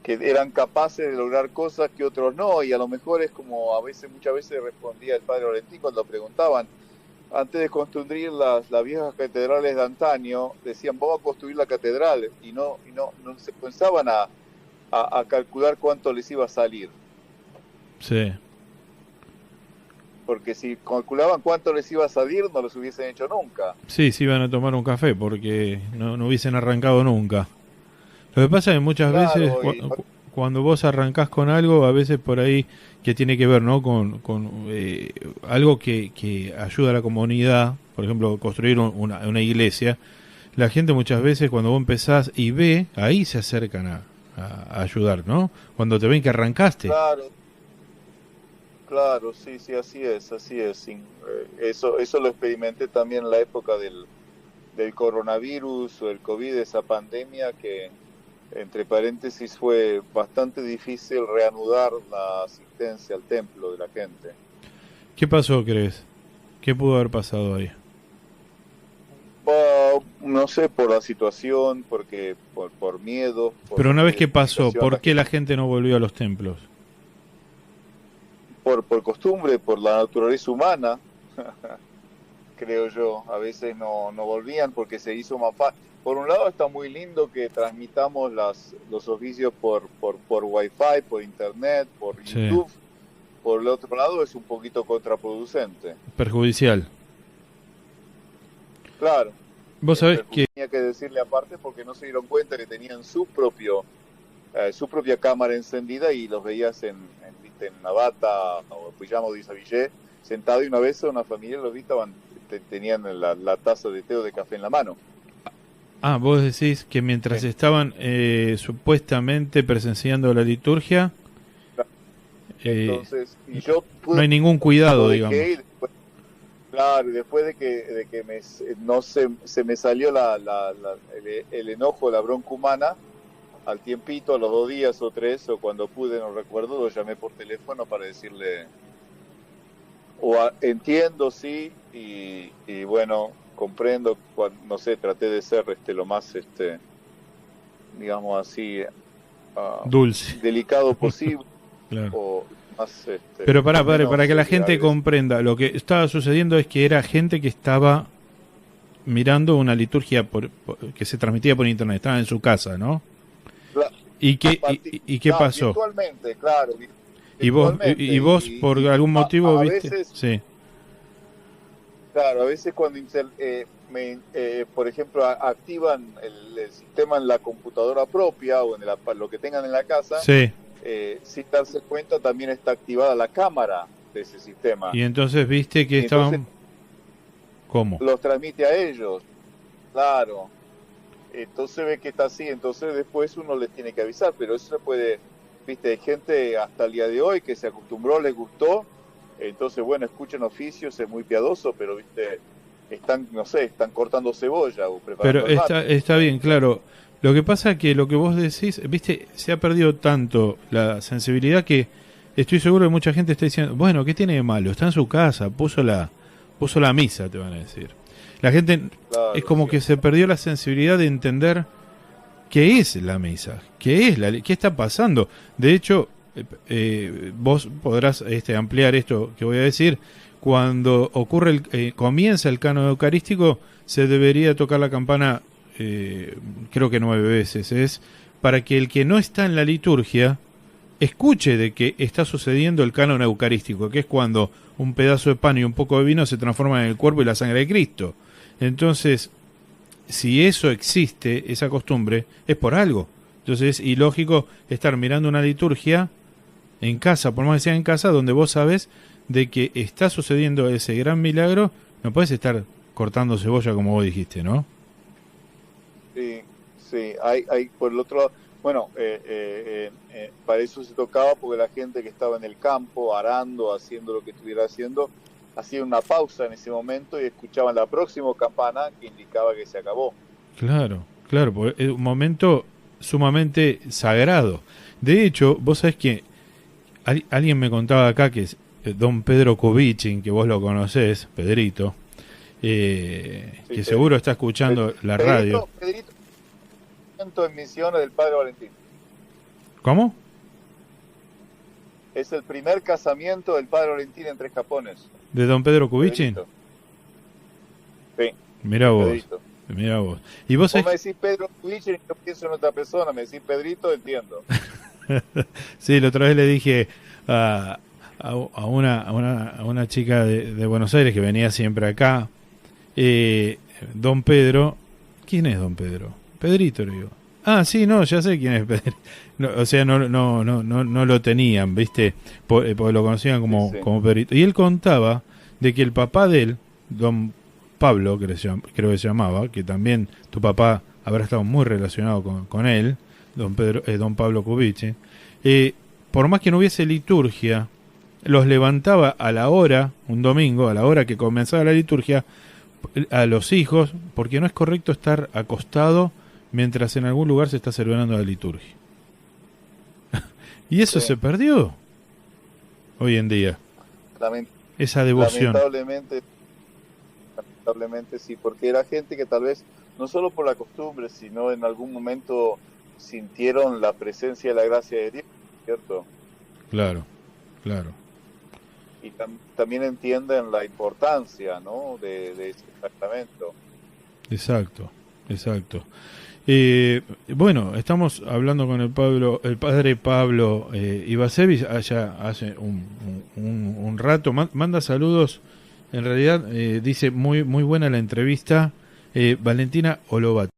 eran capaces de lograr cosas que otros no, y a lo mejor es como muchas veces respondía el padre Valentín cuando preguntaban, antes de construir las viejas catedrales de antaño, decían, vamos a construir la catedral, y no se pensaban a calcular cuánto les iba a salir. Sí. Porque si calculaban cuánto les iba a salir, no los hubiesen hecho nunca. Sí, sí iban a tomar un café porque no hubiesen arrancado nunca. Lo que pasa es que muchas Claro, veces cuando vos arrancás con algo, a veces por ahí que tiene que ver, ¿no? con algo que ayuda a la comunidad, por ejemplo, construir una iglesia, la gente muchas veces cuando vos empezás y ve, ahí se acercan a ayudar, ¿no? Cuando te ven que arrancaste. Claro, sí, así es. Eso lo experimenté también en la época del coronavirus o el COVID, esa pandemia que, entre paréntesis, fue bastante difícil reanudar la asistencia al templo de la gente. ¿Qué pasó, crees? ¿Qué pudo haber pasado ahí? No sé, por la situación, por miedo. Pero una vez que pasó, ¿por qué la gente no volvió a los templos? Por costumbre, por la naturaleza humana, creo yo. A veces no volvían porque se hizo más fácil. Por un lado está muy lindo que transmitamos los oficios por Wi-Fi, por Internet, por YouTube. Sí. Por el otro lado es un poquito contraproducente. Perjudicial. Claro. Vos sabés que... Tenía que decirle aparte porque no se dieron cuenta que tenían su propia cámara encendida y los veías en una bata o pijama de Isabillé, sentado, y una vez una familia los vi, tenían la taza de té o de café en la mano. Ah, vos decís que mientras Sí. estaban supuestamente presenciando la liturgia, Entonces, y yo no hay pude, ningún cuidado, lo digamos. dejé y después, claro, y después de que no se me salió el enojo, la bronca humana, al tiempito, a los 2 días o 3, o cuando pude, no recuerdo, lo llamé por teléfono para decirle, entiendo, sí, y bueno, comprendo, no sé, traté de ser lo más, digamos así, Dulce, delicado posible, claro. o más, Pero pará, padre, para menos que la gente agresivo. comprenda, lo que estaba sucediendo es que era gente que estaba mirando una liturgia que se transmitía por internet, estaba en su casa, ¿no? Cla- ¿Y A qué, partir, y qué no, pasó? virtualmente, claro, Y virtualmente, vos por algún motivo, a viste? veces, Sí, claro, a veces cuando por ejemplo, activan el sistema en la computadora propia o en lo que tengan en la casa, sí. sin darse cuenta también está activada la cámara de ese sistema. Y entonces viste que Y entonces estaban... ¿Cómo? los transmite a ellos, claro. Entonces ve que está así, entonces después uno les tiene que avisar, pero eso se puede, viste, hay gente hasta el día de hoy que se acostumbró, les gustó, entonces bueno, escuchan oficios, es muy piadoso, pero viste, están, no sé, están cortando cebolla o preparando Pero el mate. está bien, claro. Lo que pasa es que lo que vos decís, viste, se ha perdido tanto la sensibilidad que estoy seguro que mucha gente está diciendo, bueno, ¿qué tiene de malo? Está en su casa, puso la misa, te van a decir. La gente Claro, es como sí. que se perdió la sensibilidad de entender qué es la misa, qué está pasando. De hecho, vos podrás ampliar esto que voy a decir. Cuando ocurre comienza el cánon eucarístico, se debería tocar la campana, creo que 9 veces, es para que el que no está en la liturgia escuche de que está sucediendo el canon eucarístico, que es cuando un pedazo de pan y un poco de vino se transforman en el cuerpo y la sangre de Cristo. Entonces, si eso existe, esa costumbre, es por algo. Entonces es ilógico estar mirando una liturgia en casa, por más que sea en casa, donde vos sabés de que está sucediendo ese gran milagro, no puedes estar cortando cebolla como vos dijiste, ¿no? Sí, sí, hay por el otro lado, bueno, para eso se tocaba porque la gente que estaba en el campo, arando, haciendo lo que estuviera haciendo, hacía una pausa en ese momento y escuchaban la próxima campana que indicaba que se acabó. Claro, claro, porque es un momento sumamente sagrado. De hecho, vos sabés que alguien me contaba acá que es don Pedro Kubichin, que vos lo conocés, Pedrito, Sí, que seguro está escuchando la radio. Pedrito, en misiones del Padre Valentín. ¿Cómo? Es el primer casamiento del Padre Valentín en 3 Japones. ¿De don Pedro Kubichin? Pedrito. Sí, Mirá vos, Pedrito. mirá vos. Y vos Vos sabés me decís Pedro Kubichin y yo pienso en otra persona, me decís Pedrito, entiendo. sí, la otra vez le dije a una chica de Buenos Aires que venía siempre acá, don Pedro, ¿quién es don Pedro? Pedrito, le digo. Ah, sí, no, ya sé quién es Pedro. No, o sea, no lo tenían, ¿viste? Porque lo conocían como, Sí, sí. como Pedrito. Y él contaba de que el papá de él, don Pablo, creo que se llamaba, que también tu papá habrá estado muy relacionado con él, don Pablo Kubici, por más que no hubiese liturgia, los levantaba a la hora, un domingo, a la hora que comenzaba la liturgia, a los hijos, porque no es correcto estar acostado mientras en algún lugar se está celebrando la liturgia. Y eso Sí. se perdió hoy en día, Lament- esa devoción. lamentablemente sí, porque era gente que tal vez, no solo por la costumbre, sino en algún momento sintieron la presencia de la gracia de Dios, ¿cierto? Claro, claro. Y también entienden la importancia, ¿no?, de ese sacramento. Exacto, exacto. Bueno, estamos hablando con el padre Pablo Ivasevich allá hace un rato. Manda saludos. En realidad dice muy buena la entrevista. Valentina Olovat,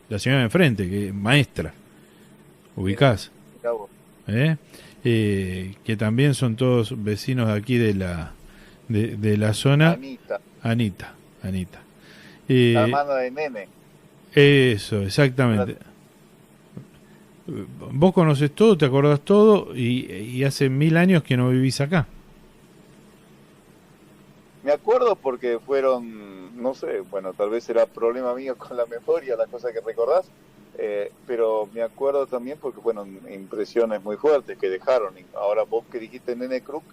la señora de enfrente, que es maestra, ubicás, Mirá vos. que también son todos vecinos de aquí de la zona. Anita, Anita. la hermana de Nene. Eso, exactamente. Vos conocés todo, te acordás todo y hace 1000 años que no vivís acá. Me acuerdo porque fueron, no sé, bueno, tal vez era problema mío con la memoria, las cosas que recordás, pero me acuerdo también porque fueron impresiones muy fuertes que dejaron. Y ahora vos que dijiste Nene Kruk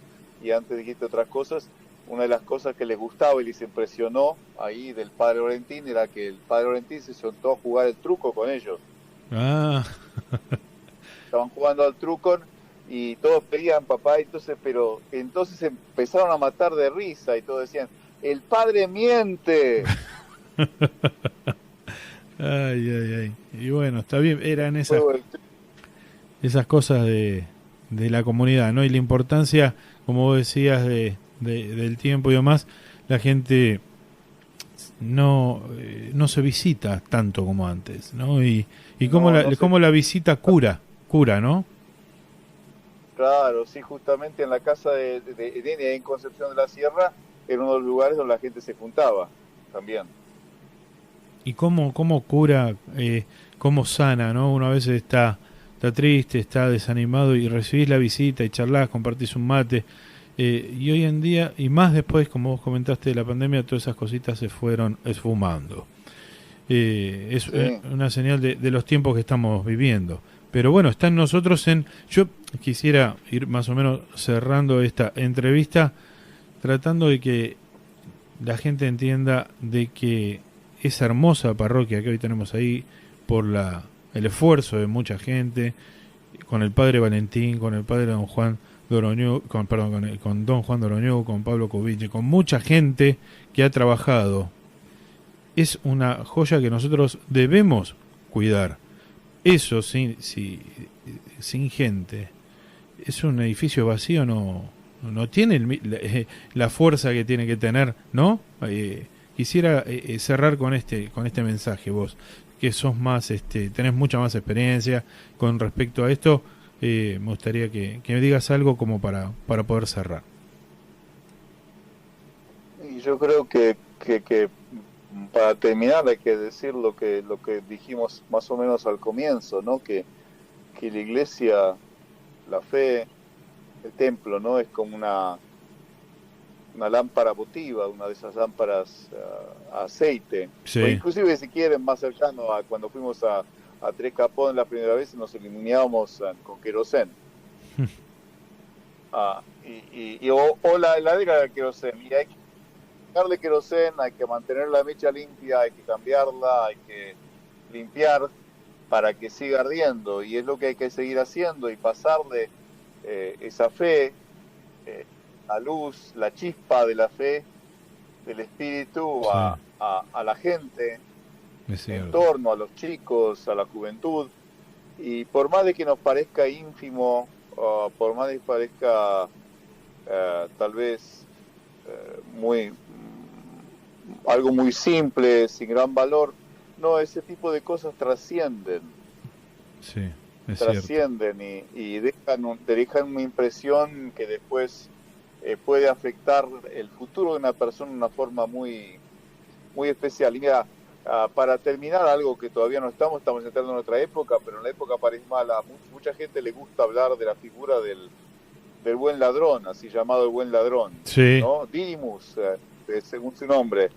y antes dijiste otras cosas, una de las cosas que les gustaba y les impresionó ahí del padre Orentín era que el padre Orentín se sentó a jugar el truco con ellos. Ah, Estaban jugando al truco y todos pedían papá, pero entonces empezaron a matar de risa y todos decían, el padre miente. ay. Y bueno, está bien, eran esas, Fue- esas cosas de la comunidad, ¿no? Y la importancia, como vos decías, del tiempo y demás, la gente no se visita tanto como antes, ¿no? Y cómo No, no sé. cómo la visita cura, ¿no? Claro, sí, justamente en la casa de Nene en Concepción de la Sierra era uno de los lugares donde la gente se juntaba también. Y cómo cura, cómo sana, ¿no? Uno a veces está triste, está desanimado y recibís la visita y charlás, compartís un mate. Y hoy en día, y más después, como vos comentaste de la pandemia, todas esas cositas se fueron esfumando. Es Sí. una señal de los tiempos que estamos viviendo. Pero bueno, está en nosotros Yo quisiera ir más o menos cerrando esta entrevista, tratando de que la gente entienda de que esa hermosa parroquia que hoy tenemos ahí, por el esfuerzo de mucha gente, con el padre Valentín, con el padre Don Juan Doroño, con Don Juan Doroño, con Pablo Covich, con mucha gente que ha trabajado, es una joya que nosotros debemos cuidar. Eso sin gente, es un edificio vacío, no tiene la fuerza que tiene que tener, ¿no? Quisiera cerrar con este mensaje, vos, que sos más, tenés mucha más experiencia con respecto a esto. Me gustaría que me digas algo como para poder cerrar. Y yo creo que para terminar hay que decir lo que dijimos más o menos al comienzo, ¿no? Que la iglesia, la fe, el templo, ¿no? Es como una lámpara votiva, una de esas lámparas a aceite. Sí. O inclusive si quieren más cercano a cuando fuimos a Tres Capón la primera vez nos iluminábamos con querosén. O la heladera de querosén. Y hay que darle querosén, hay que mantener la mecha limpia, hay que cambiarla, hay que limpiar para que siga ardiendo. Y es lo que hay que seguir haciendo y pasarle esa fe, la luz, la chispa de la fe, del espíritu a la gente, en torno a los chicos, a la juventud. Y por más de que nos parezca ínfimo, por más de que parezca tal vez algo muy simple, sin gran valor, no, ese tipo de cosas trascienden. Sí, es trascienden y dejan una impresión que después puede afectar el futuro de una persona de una forma muy, muy especial. Y mira, para terminar, algo que todavía no estamos entrando en otra época, pero en la época parismala, mucha gente le gusta hablar de la figura del buen ladrón, así llamado el buen ladrón, sí, ¿no? Didymus, según su nombre.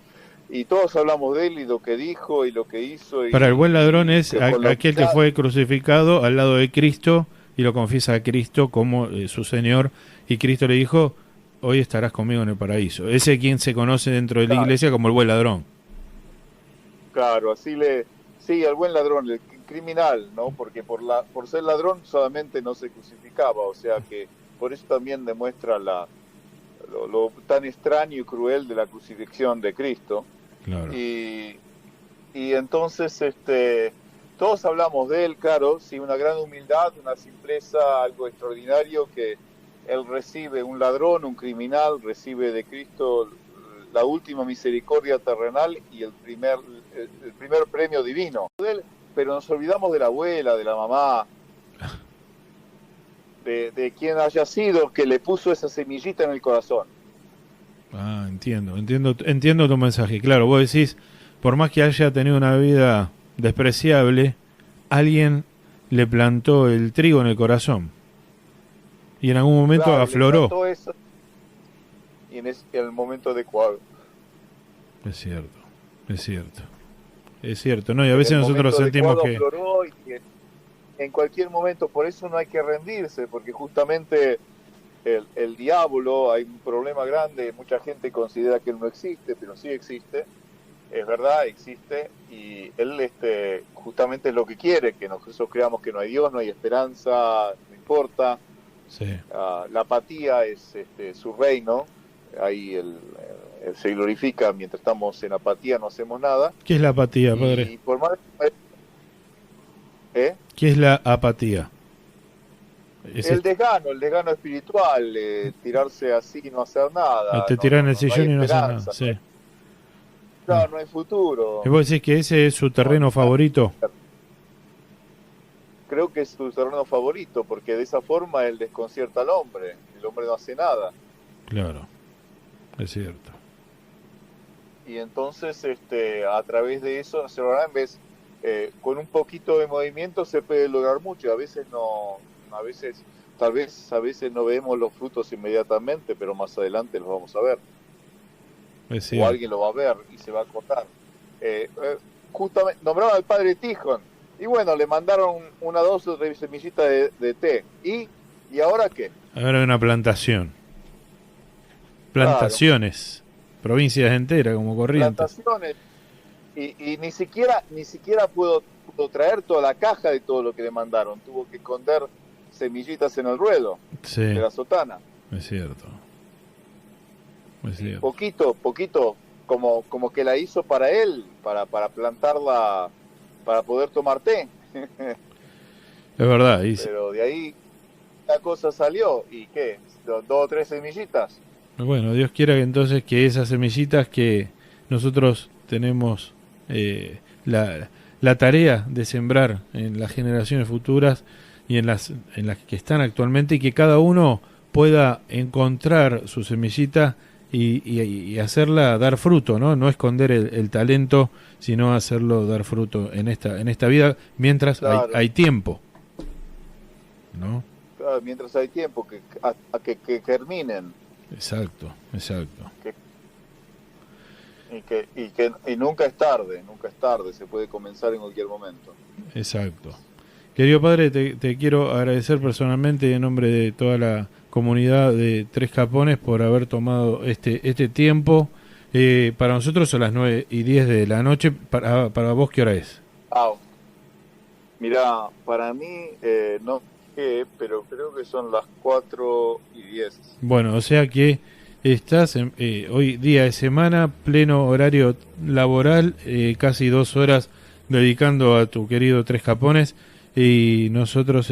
Y todos hablamos de él y lo que dijo y lo que hizo. Para el buen ladrón es aquel que fue crucificado al lado de Cristo y lo confiesa a Cristo como su Señor. Y Cristo le dijo, hoy estarás conmigo en el paraíso. Ese es quien se conoce dentro de la iglesia como el buen ladrón. Claro, sí, el buen ladrón, el criminal, ¿no? Porque por ser ladrón solamente no se crucificaba, o sea que por eso también demuestra lo tan extraño y cruel de la crucifixión de Cristo. Claro. Y entonces todos hablamos de él, claro, sí, una gran humildad, una simpleza, algo extraordinario que él recibe, un ladrón, un criminal, recibe de Cristo la última misericordia terrenal y el primer premio divino. Pero nos olvidamos de la abuela, de la mamá, de quien haya sido que le puso esa semillita en el corazón. Entiendo tu mensaje. Claro, vos decís, por más que haya tenido una vida despreciable, alguien le plantó el trigo en el corazón. Y en algún momento Claro, le afloró. trató eso y en el momento adecuado. Es cierto, es cierto. Es cierto, ¿no? Y a En veces el nosotros momento sentimos adecuado que... afloró y que en cualquier momento, por eso no hay que rendirse, porque justamente el diablo, hay un problema grande, mucha gente considera que él no existe, pero sí existe, es verdad, existe, y él justamente es lo que quiere, que nosotros creamos que no hay Dios, no hay esperanza, no importa. Sí, La apatía es su reino, ahí se glorifica mientras estamos en apatía, no hacemos nada. ¿qué es la apatía, Y padre? por más... ¿Qué es la apatía? Es El desgano espiritual, tirarse así y no hacer nada. te no- tirás en no- el no hay sillón y no haces nada. esperanza, Sí. Claro, no hay futuro. ¿Y vos decís que ese es su terreno favorito? Creo que es su terreno favorito, porque de esa forma él desconcierta al hombre. El hombre no hace nada. Claro, es cierto. Y entonces a través de eso se logra, en vez con un poquito de movimiento se puede lograr mucho. A veces no, a veces a veces no vemos los frutos inmediatamente, pero más adelante los vamos a ver. Es O cierto. alguien lo va a ver y se va a acordar. Justamente nombraron al padre Tijón y bueno, le mandaron una dosis de semillita de té. ¿Y ahora qué? Ahora hay una plantación. Plantaciones. Provincias enteras como Corrientes. Plantaciones. Y ni siquiera pudo traer toda la caja de todo lo que le mandaron. Tuvo que esconder semillitas en el ruedo Sí, de la sotana. es cierto. Es cierto. Poquito, como que la hizo para él, para plantarla, para poder tomar té. Es verdad. Pero de ahí la cosa salió. ¿Y qué? ¿Dos o tres semillitas? Bueno, Dios quiera que entonces que esas semillitas que nosotros tenemos la tarea de sembrar en las generaciones futuras y en las que están actualmente, y que cada uno pueda encontrar su semillita y hacerla dar fruto, ¿no? No esconder el talento, sino hacerlo dar fruto en esta vida mientras Claro. hay tiempo, ¿no? Claro, mientras hay tiempo, a que germinen. Exacto. Y nunca es tarde, se puede comenzar en cualquier momento. Exacto. Querido padre, te quiero agradecer personalmente en nombre de toda la comunidad de Tres Capones por haber tomado este tiempo. Para nosotros son las 9:10 de la noche. Para vos, ¿qué hora es? Mira, para mí no sé, pero creo que son las 4:10. Bueno, o sea que estás hoy día de semana, pleno horario laboral, casi 2 horas dedicando a tu querido Tres Capones, y nosotros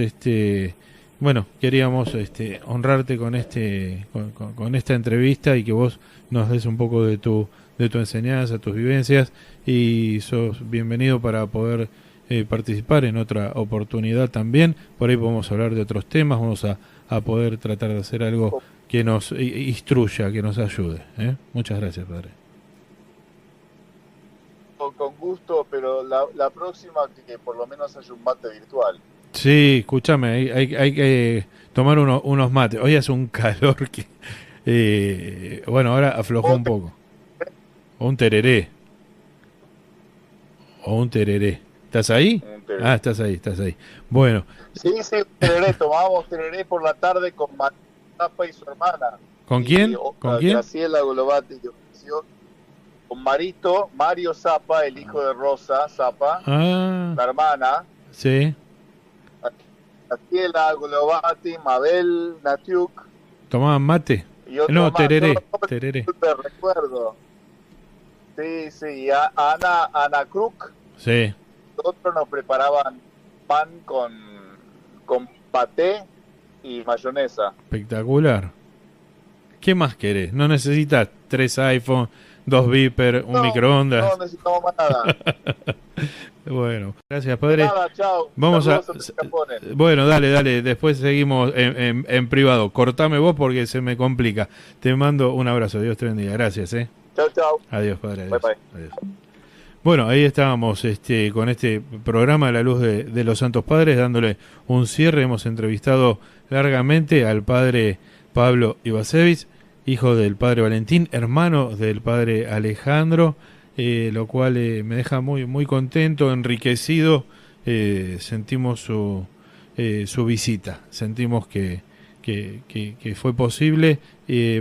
bueno, queríamos honrarte con con esta entrevista y que vos nos des un poco de tu enseñanza, tus vivencias, y sos bienvenido para poder participar en otra oportunidad también. Por ahí podemos hablar de otros temas, vamos a poder tratar de hacer algo que nos instruya, que nos ayude. Muchas gracias, padre. Con gusto, pero la próxima que por lo menos haya un mate virtual. Sí, escúchame, hay que tomar unos mates. Hoy hace un calor que... bueno, ahora aflojó un poco. O un tereré. ¿Estás ahí? Un tereré. Ah, estás ahí. Bueno, Sí, tereré, tomábamos tereré por la tarde con Mario Zapa y su hermana. ¿con quién? ¿Con quién? Graciela Golovati, con Mario Zapa, el hijo de Rosa Zapa, Ah, la hermana, sí. Graciela Golovati, Mabel Natiuk ¿Tomaban mate? y otro No, más. tereré. No me recuerdo. Sí, Ana Kruk. Sí. Nosotros nos preparaban pan con paté y mayonesa. Espectacular. ¿Qué más querés? No necesitas 3 iPhone, 2 Viper, un microondas. No necesitamos más nada. Bueno, gracias, padre. Nada, chao. Vamos a... Saludos Tres Capones. Bueno, dale. Después seguimos en privado. Cortame vos porque se me complica. Te mando un abrazo. Dios te bendiga. Gracias, Chao. Adiós, padre. Adiós. Bye. Adiós. Bueno, ahí estábamos con este programa a la luz de los Santos Padres, dándole un cierre. Hemos entrevistado largamente al padre Pablo Ivasevich, hijo del padre Valentín, hermano del padre Alejandro, lo cual me deja muy, muy contento, enriquecido. Sentimos su visita, sentimos que fue posible,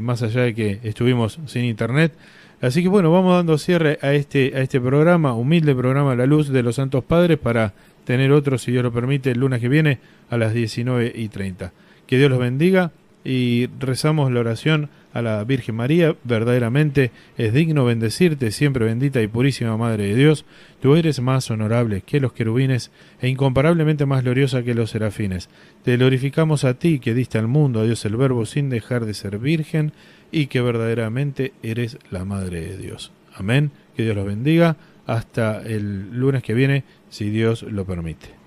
más allá de que estuvimos sin internet. Así que bueno, vamos dando cierre a este programa, humilde programa a la luz de los Santos Padres, para tener otro, si Dios lo permite, el lunes que viene a las 19:30. Que Dios los bendiga y rezamos la oración a la Virgen María. Verdaderamente es digno bendecirte, siempre bendita y purísima Madre de Dios. Tú eres más honorable que los querubines e incomparablemente más gloriosa que los serafines. Te glorificamos a ti, que diste al mundo a Dios el Verbo sin dejar de ser virgen, y que verdaderamente eres la Madre de Dios. Amén. Que Dios los bendiga. Hasta el lunes que viene, si Dios lo permite.